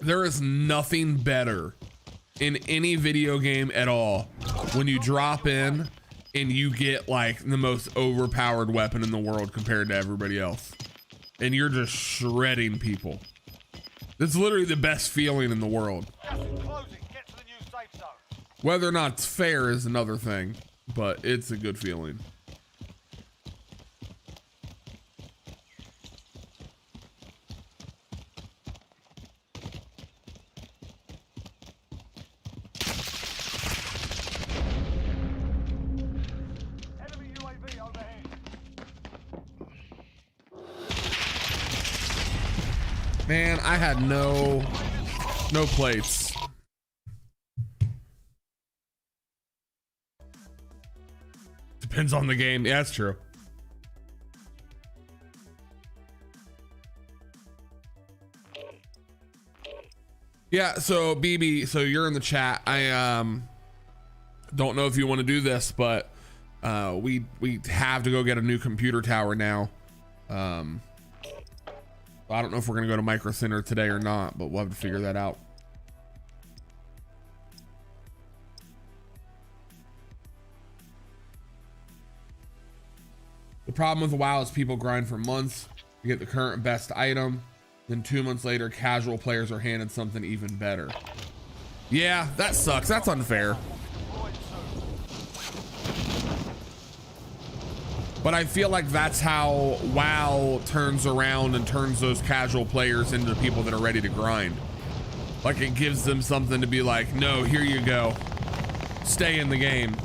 There is nothing better in any video game at all when you drop in and you get like the most overpowered weapon in the world compared to everybody else, and you're just shredding people. It's literally the best feeling in the world. Get to the new safe zone. Whether or not it's fair is another thing, but it's a good feeling. Man, I had no plates. Depends on the game. Yeah, that's true. Yeah, so BB, so you're in the chat. I don't know if you want to do this, but we have to go get a new computer tower now. I don't know if we're gonna go to Micro Center today or not, but we'll have to figure that out. The problem with WoW is people grind for months to get the current best item. Then 2 months later, casual players are handed something even better. Yeah, that sucks. That's unfair. But I feel like that's how WoW turns around and turns those casual players into people that are ready to grind. Like it gives them something to be like, no, here you go. Stay in the game.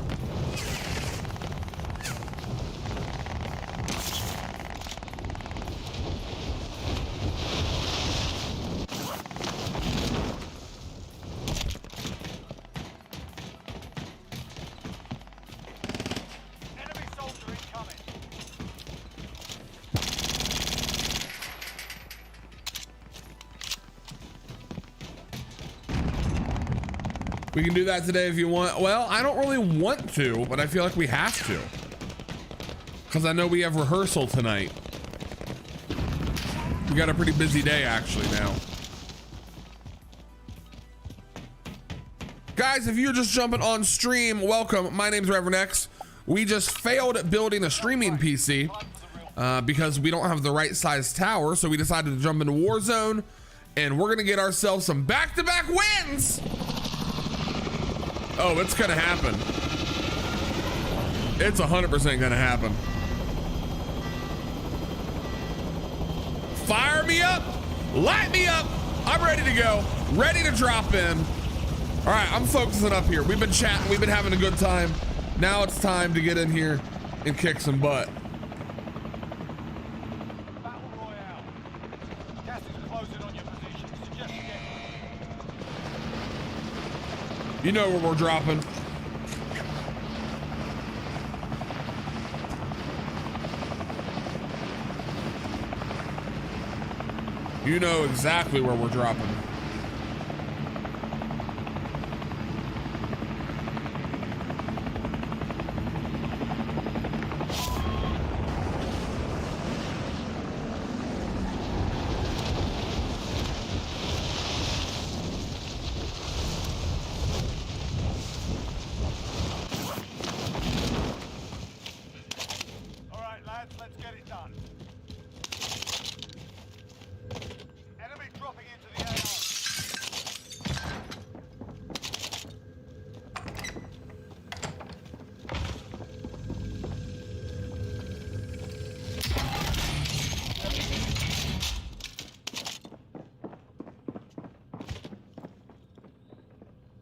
We can do that today if you want. Well, I don't really want to, but I feel like we have to. Because I know we have rehearsal tonight. We got a pretty busy day actually now. Guys, if you're just jumping on stream, welcome. My name's REVRND X. We just failed at building a streaming PC because we don't have the right size tower. So we decided to jump into Warzone and we're gonna get ourselves some back-to-back wins. Oh, it's gonna happen. It's 100% gonna happen. Fire me up, light me up. I'm ready to go, ready to drop in. All right, I'm focusing up here. We've been chatting, we've been having a good time. Now it's time to get in here and kick some butt. Battle Royale. Gas is closing on your position. Suggest you get You know where we're dropping. You know exactly where we're dropping.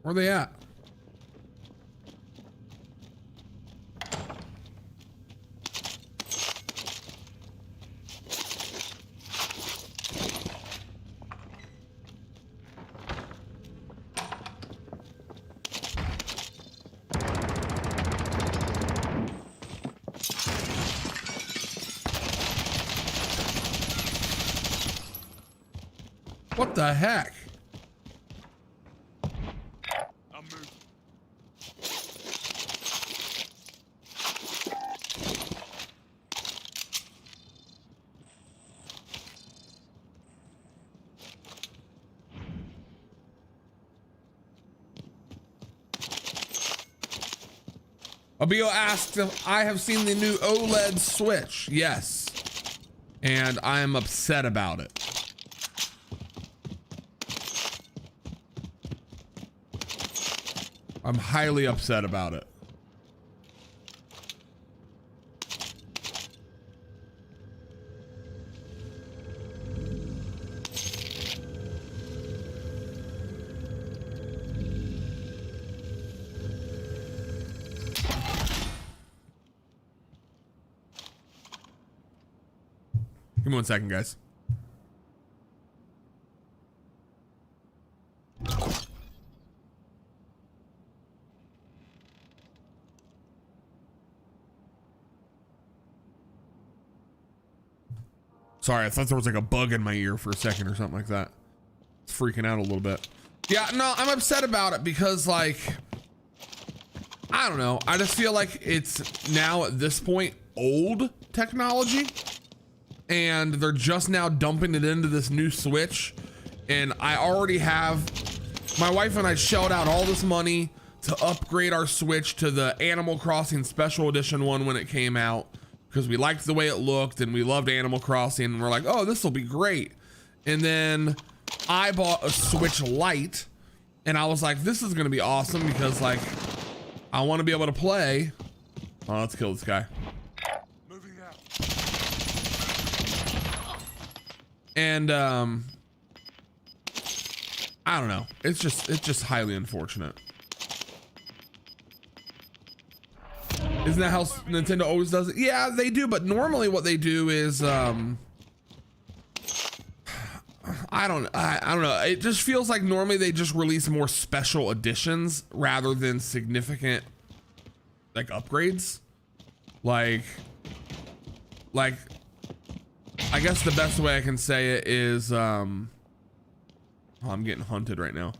Where are they at? What the heck? Abio asked if I have seen the new OLED Switch. Yes. And I am upset about it. I'm highly upset about it. Give me 1 second, guys. Sorry, I thought there was like a bug in my ear for a second or something like that. It's freaking out a little bit. Yeah, no, I'm upset about it because like, I don't know. I just feel like it's now at this point old technology and they're just now dumping it into this new Switch. And I already have, my wife and I shelled out all this money to upgrade our Switch to the Animal Crossing Special Edition one when it came out. because we liked the way it looked and we loved Animal Crossing, and we're like, oh, this will be great. And then I bought a Switch Lite, and I was like, this is gonna be awesome because like I want to be able to play. Oh, let's kill this guy. Moving out. And I don't know. It's just highly unfortunate. Isn't that how Nintendo always does it? Yeah, they do, but normally what they do is I don't know. It just feels like normally they just release more special editions rather than significant like upgrades. Like I guess the best way I can say it is oh, I'm getting hunted right now.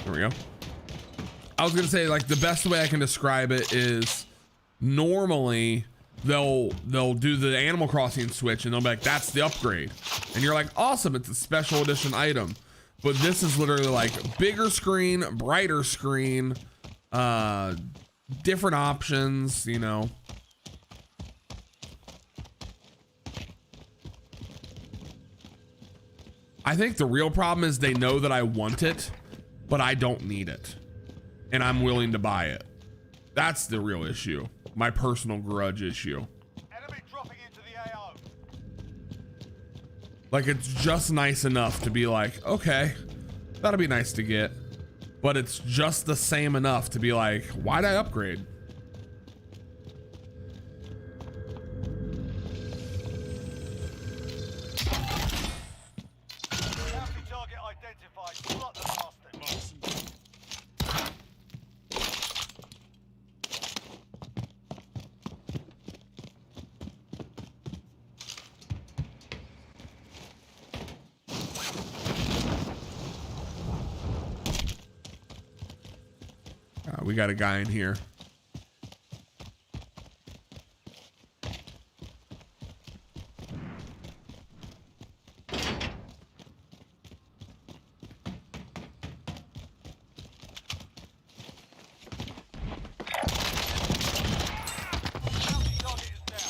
There we go. I was gonna say, like, the best way I can describe it is normally they'll do the Animal Crossing Switch and they'll be like, that's the upgrade, and you're like, awesome, it's a special edition item. But this is literally like bigger screen, brighter screen, different options, you know. I think the real problem is they know that I want it, but I don't need it, and I'm willing to buy it. That's the real issue. My personal grudge issue. Enemy dropping into the AO. Like, it's just nice enough to be like, okay, that'll be nice to get, but it's just the same enough to be like, why'd I upgrade? Bounty target identified. Slot the bastard. We got a guy in here.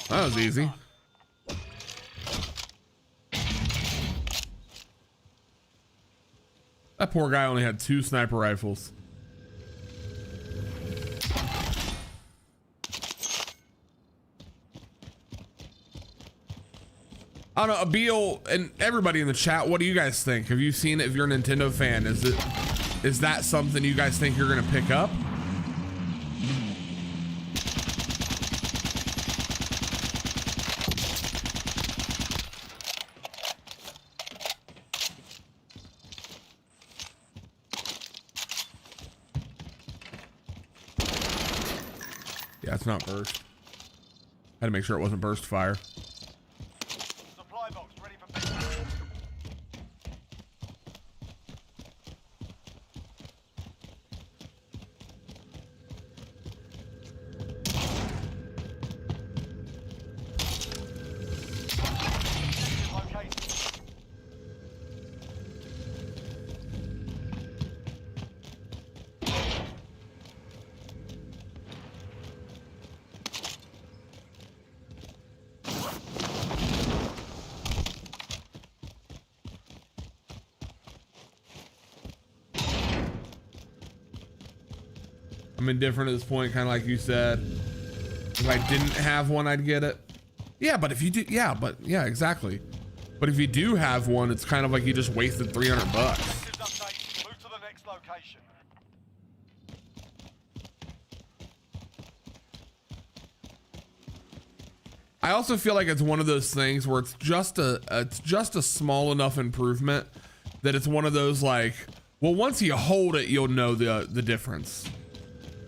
That was easy. That poor guy only had 2 sniper rifles. I don't know, Abil and everybody in the chat, what do you guys think? Have you seen it? If you're a Nintendo fan, is that something you guys think you're gonna pick up? Yeah, it's not burst. Had to make sure it wasn't burst fire. Supply box ready for pickup. Located. I'm indifferent at this point, kind of like you said. If I didn't have one, I'd get it. Yeah, but if you do, yeah, exactly. But if you do have one, it's kind of like you just wasted 300 bucks. Objectives updated. Move to the next location. I also feel like it's one of those things where it's just a small enough improvement that it's one of those like, well, once you hold it, you'll know the difference.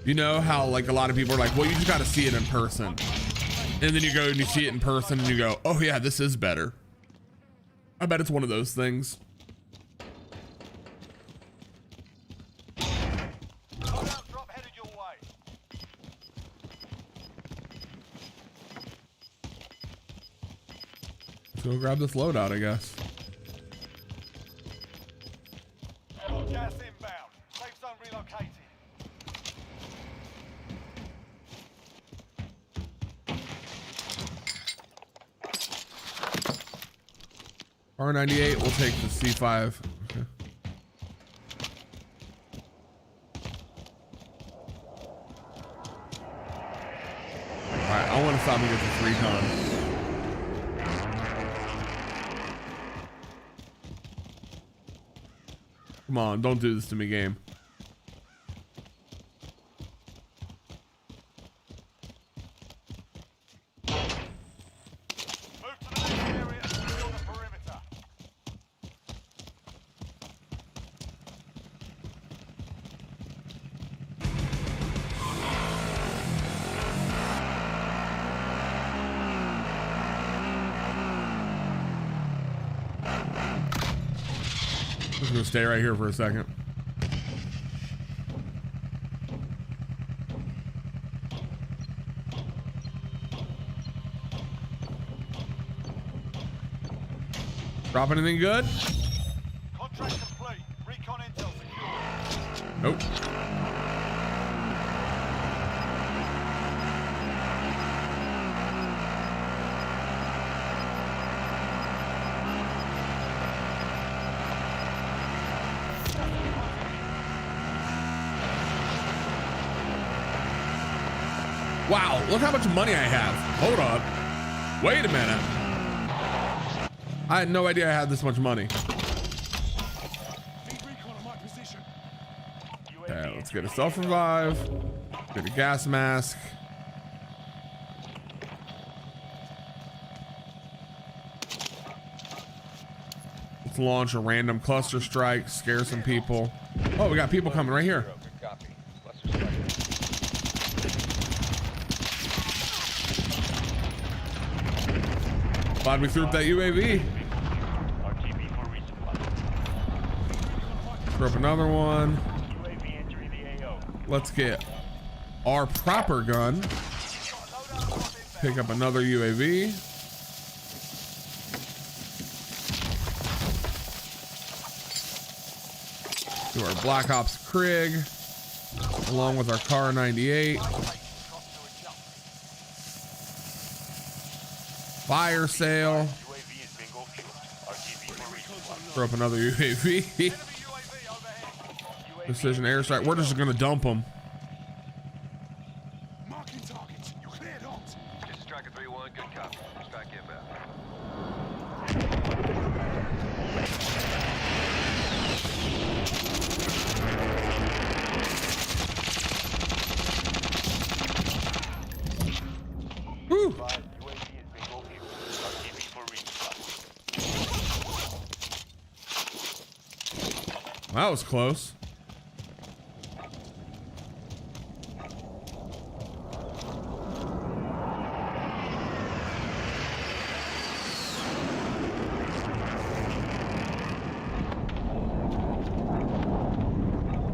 You know how like a lot of people are like, well, you just got to see it in person, and then you go and you see it in person and you go, oh yeah, this is better. I bet it's one of those things. Loadout drop headed your way. Let's go grab this loadout, I guess. Got gas inbound. Safe zone relocated. located. R98 will take the C5. Okay. Alright, I want to stop and get this recon. Come on, don't do this to me, game. Move to the next area and secure the perimeter. I'm just gonna stay right here for a second. Drop anything good? Contract complete. Recon intel secure. Nope. Wow, look how much money I have. Hold on. Wait a minute. I had no idea I had this much money. Okay, let's get a self-revive. Get a gas mask. Let's launch a random cluster strike, scare some people. Oh, we got people coming right here. Glad we threw up that UAV. Throw up another one. Let's get our proper gun. Pick up another UAV. Do our Black Ops Krig along with our Car 98. Fire sale. Throw up another UAV. Precision airstrike. We're just gonna dump them. Marking targets. You cleared hot. This is Striker 3-1. Good copy. Strike inbound. Woo. That was close.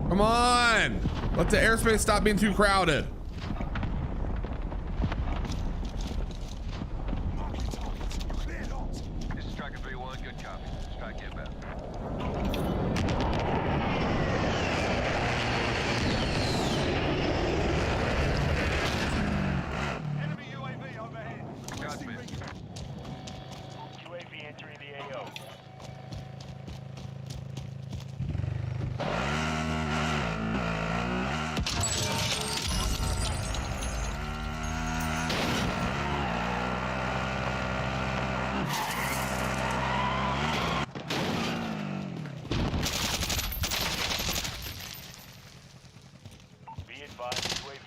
Come on! Let the airspace stop being too crowded. Marking targets. You cleared hot. This is Striker 3-1. Good copy. Strike inbound. Enemy UAV overhead. Copy. UAV entering the AO. Be advised, UAV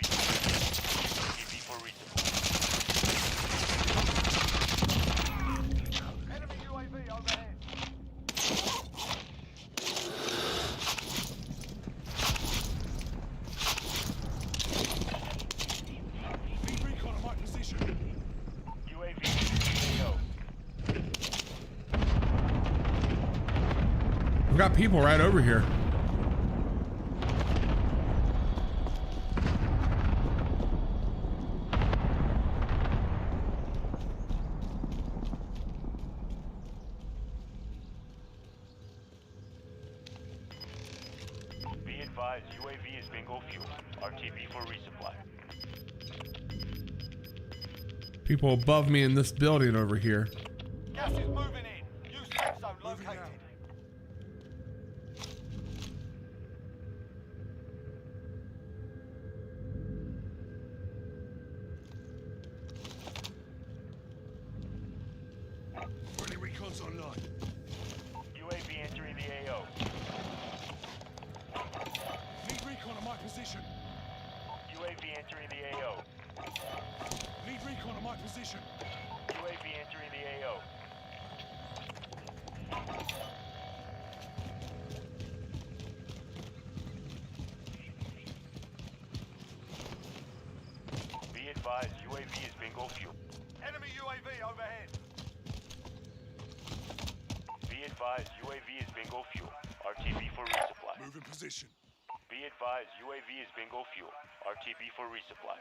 for reachable. Enemy UAV overhead. Lead recon on my position. UAV AO. We've got people right over here. Be advised, UAV is bingo fuel. RTB for resupply. People above me in this building over here. Gas is moving in. New safe zone Moving located. out. Friendly recon's online. UAV entering the AO. Need recon on my position. UAV entering the AO. Need recon on my position. UAV entering the AO. Be advised, UAV is bingo fuel. Enemy UAV overhead. Be advised, UAV is bingo fuel. RTB for resupply. Move in position. Be advised, UAV is bingo fuel. RTB for resupply.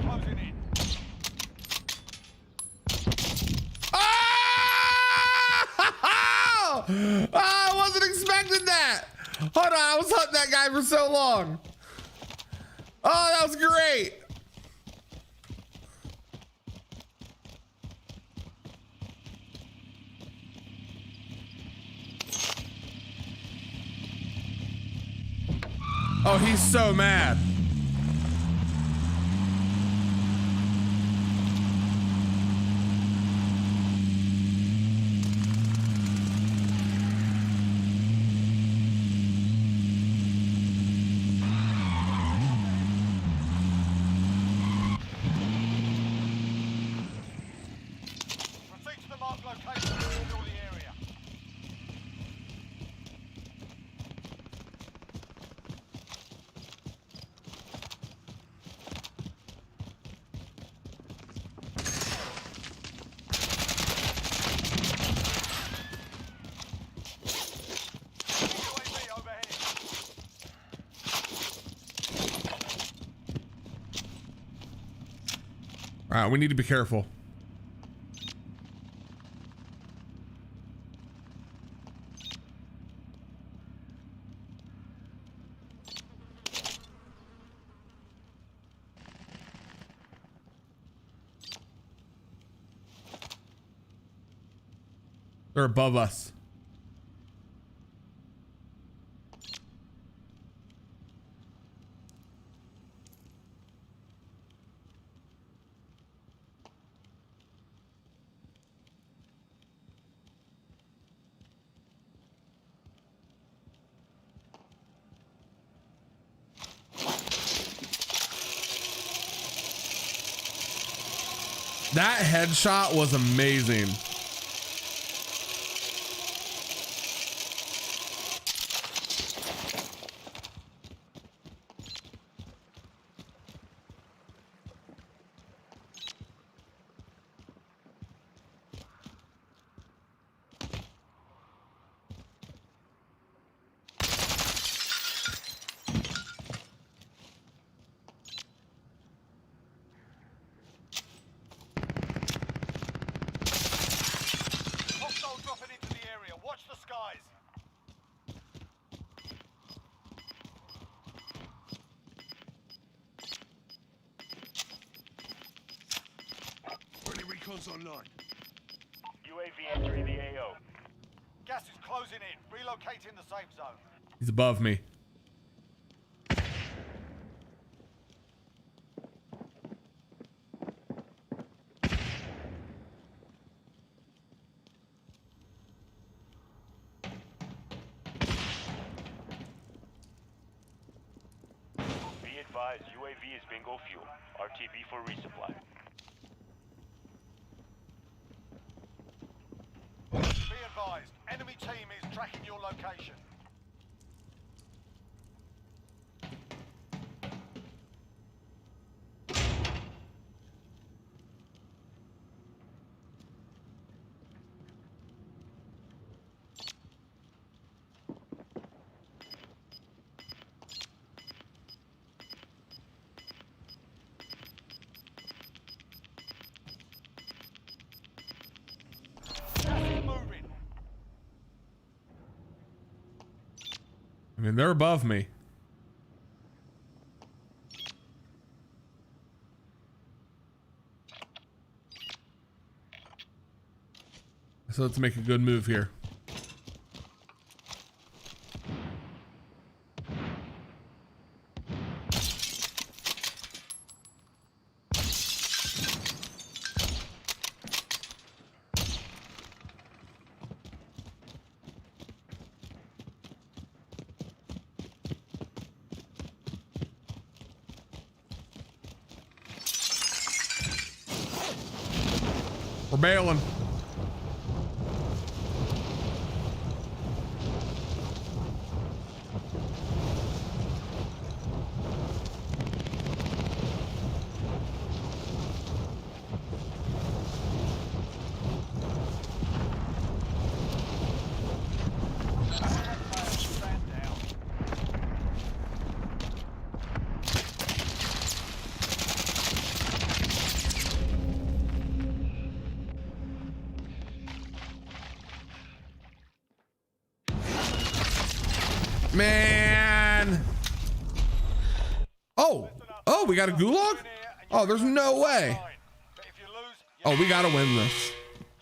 Closing in. Oh! I wasn't expecting that. Hold on, I was hunting that guy for so long. Oh, that was great. Oh, he's so mad. Proceed to the marked location and secure the area. UAV overhead. All right, we need to be careful. They're above us. That headshot was amazing. Hostile dropping into the area. Watch the skies. Friendly recon's online. UAV entering the AO. Gas is closing in. Relocating the safe zone. He's above me. Be advised, UAV is bingo fuel. RTB for resupply. Be advised. Enemy team is tracking your location. I mean, they're above me. So let's make a good move here. We're bailing. Man. Oh, we got a gulag? Oh, there's no way. But if you lose, Oh, we gotta win this.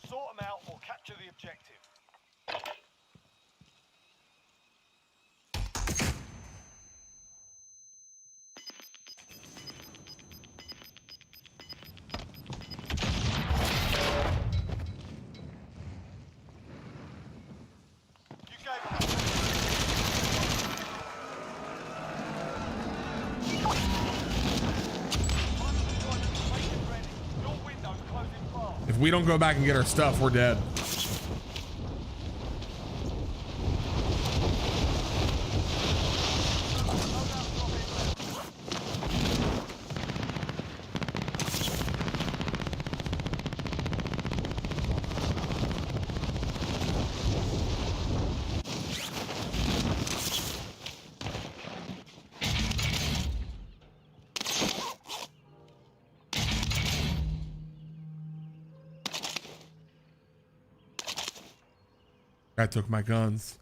sort them out or capture the objective. You gave them your window's closing fast. If we don't go back and get our stuff, we're dead. Guy took my guns.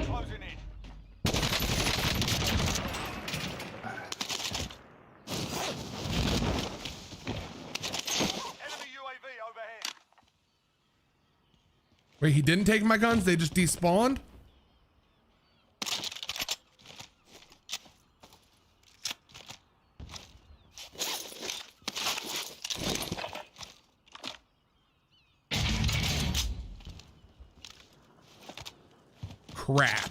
Closing in. Enemy UAV overhead. Wait, he didn't take my guns? They just despawned? Crap.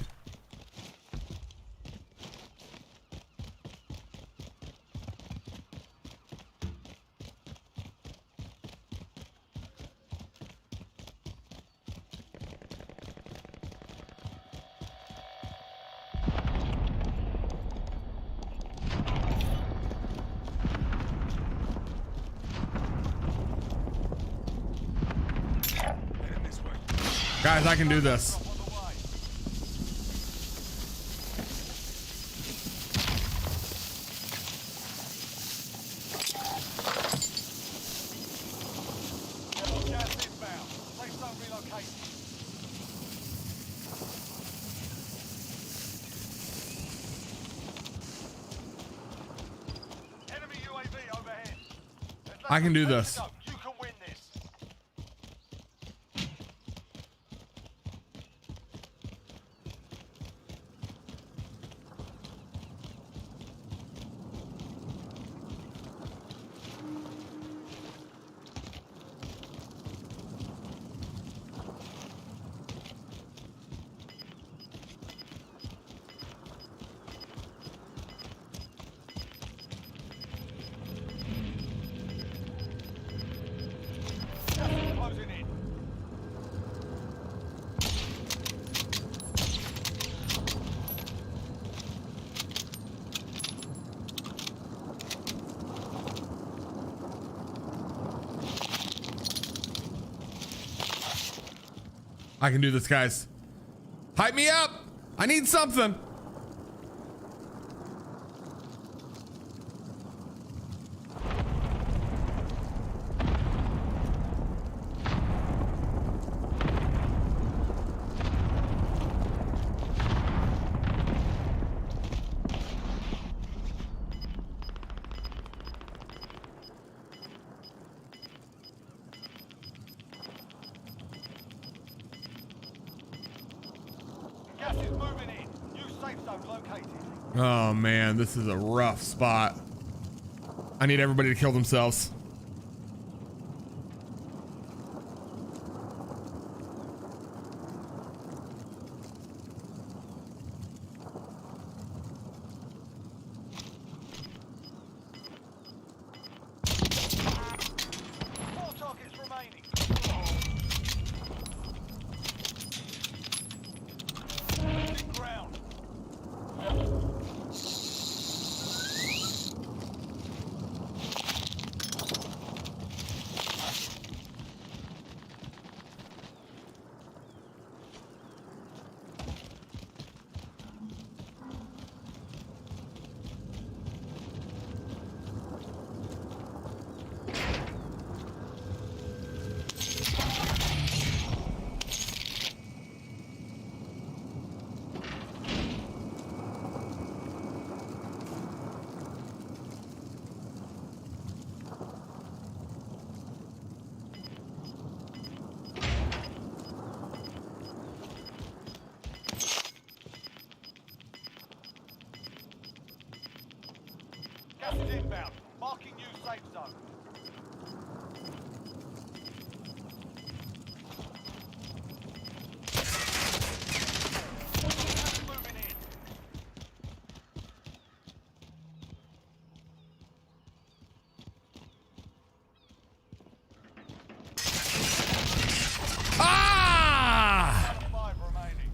Heading this way. Guys, I can do this. Gas inbound. Safe zone relocated. Enemy UAV overhead. There's I can do less than this. 10 to go. You can win this. Closing in. I can do this, guys. Hype me up. I need something. Gas is moving in. New safe zone located. Oh man, this is a rough spot. I need everybody to kill themselves. Four targets remaining. Losing ground. Gas is inbound. Marking new safe zone. Gas is moving in. Ah! 5 remaining.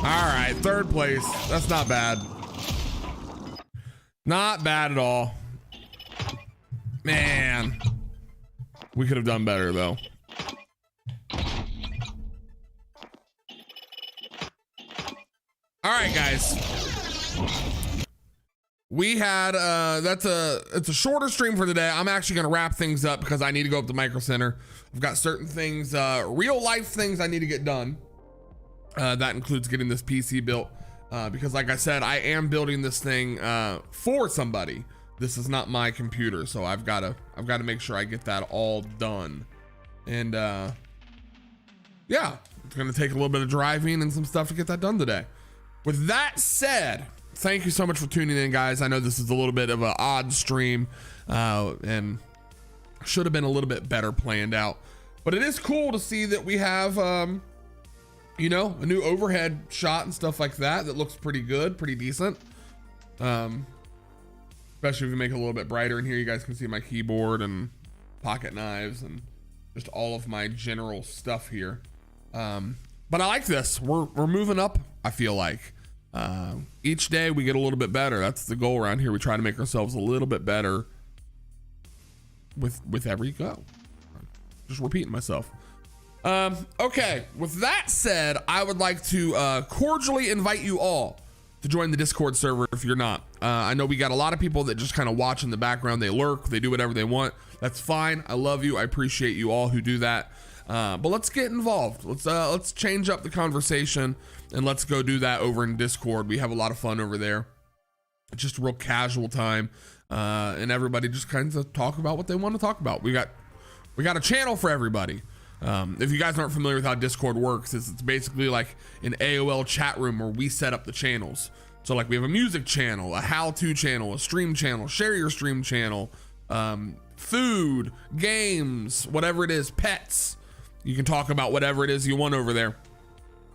All right, third place. That's not bad. Not bad at all. Man, we could have done better though. All right, guys. We had it's a shorter stream for today. I'm actually gonna wrap things up because I need to go up to Micro Center. I've got certain things, real life things I need to get done. That includes getting this PC built because like I said, I am building this thing for somebody. This is not my computer, so I've got to make sure I get that all done. And yeah, it's gonna take a little bit of driving and some stuff to get that done today. With that said, thank you so much for tuning in, guys. I know this is a little bit of an odd stream and should have been a little bit better planned out, but it is cool to see that we have you know, a new overhead shot and stuff like that looks pretty good, pretty decent. Especially if you make it a little bit brighter in here, you guys can see my keyboard and pocket knives and just all of my general stuff here. But I like this. We're moving up, I feel like. Each day we get a little bit better. That's the goal around here. We try to make ourselves a little bit better with every go. Just repeating myself. Okay, with that said, I would like to cordially invite you all to join the Discord server if you're not. I know we got a lot of people that just kind of watch in the background. They lurk, they do whatever they want. That's fine. I love you. I appreciate you all who do that. But let's get involved. Let's change up the conversation and let's go do that over in Discord. We have a lot of fun over there. It's just a real casual time, and everybody just kind of talk about what they want to talk about. We got a channel for everybody. If you guys aren't familiar with how Discord works, it's basically like an AOL chat room where we set up the channels. So like we have a music channel, a how-to channel, a stream channel, share your stream channel, food, games, whatever it is, pets. You can talk about whatever it is you want over there.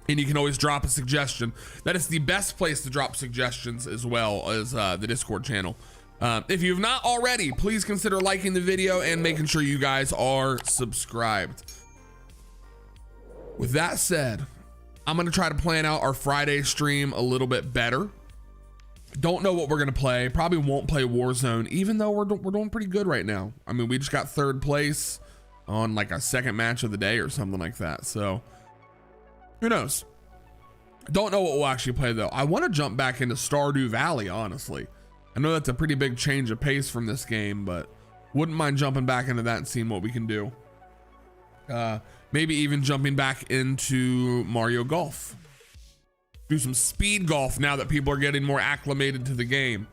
And you can always drop a suggestion. That is the best place to drop suggestions, as well as the Discord channel. If you've not already, please consider liking the video and making sure you guys are subscribed. With that said, I'm gonna try to plan out our Friday stream a little bit better. Don't know what we're gonna play. Probably won't play Warzone, even though we're doing pretty good right now. I mean, we just got 3rd place on like a 2nd match of the day or something like that. So who knows? Don't know what we'll actually play though. I want to jump back into Stardew Valley, honestly. I know that's a pretty big change of pace from this game, but wouldn't mind jumping back into that and seeing what we can do. Maybe even jumping back into Mario Golf. Do some speed golf now that people are getting more acclimated to the game.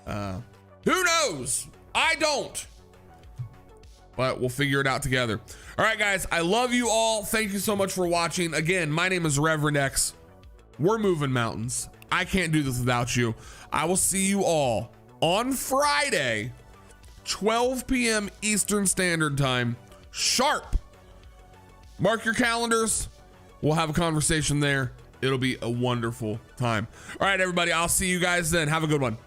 Who knows? I don't. But we'll figure it out together. All right, guys, I love you all. Thank you so much for watching. Again, my name is REVRND X. We're moving mountains. I can't do this without you. I will see you all on Friday, 12 p.m. Eastern Standard Time, sharp. Mark your calendars. We'll have a conversation there. It'll be a wonderful time. All right, everybody, I'll see you guys then. Have a good one.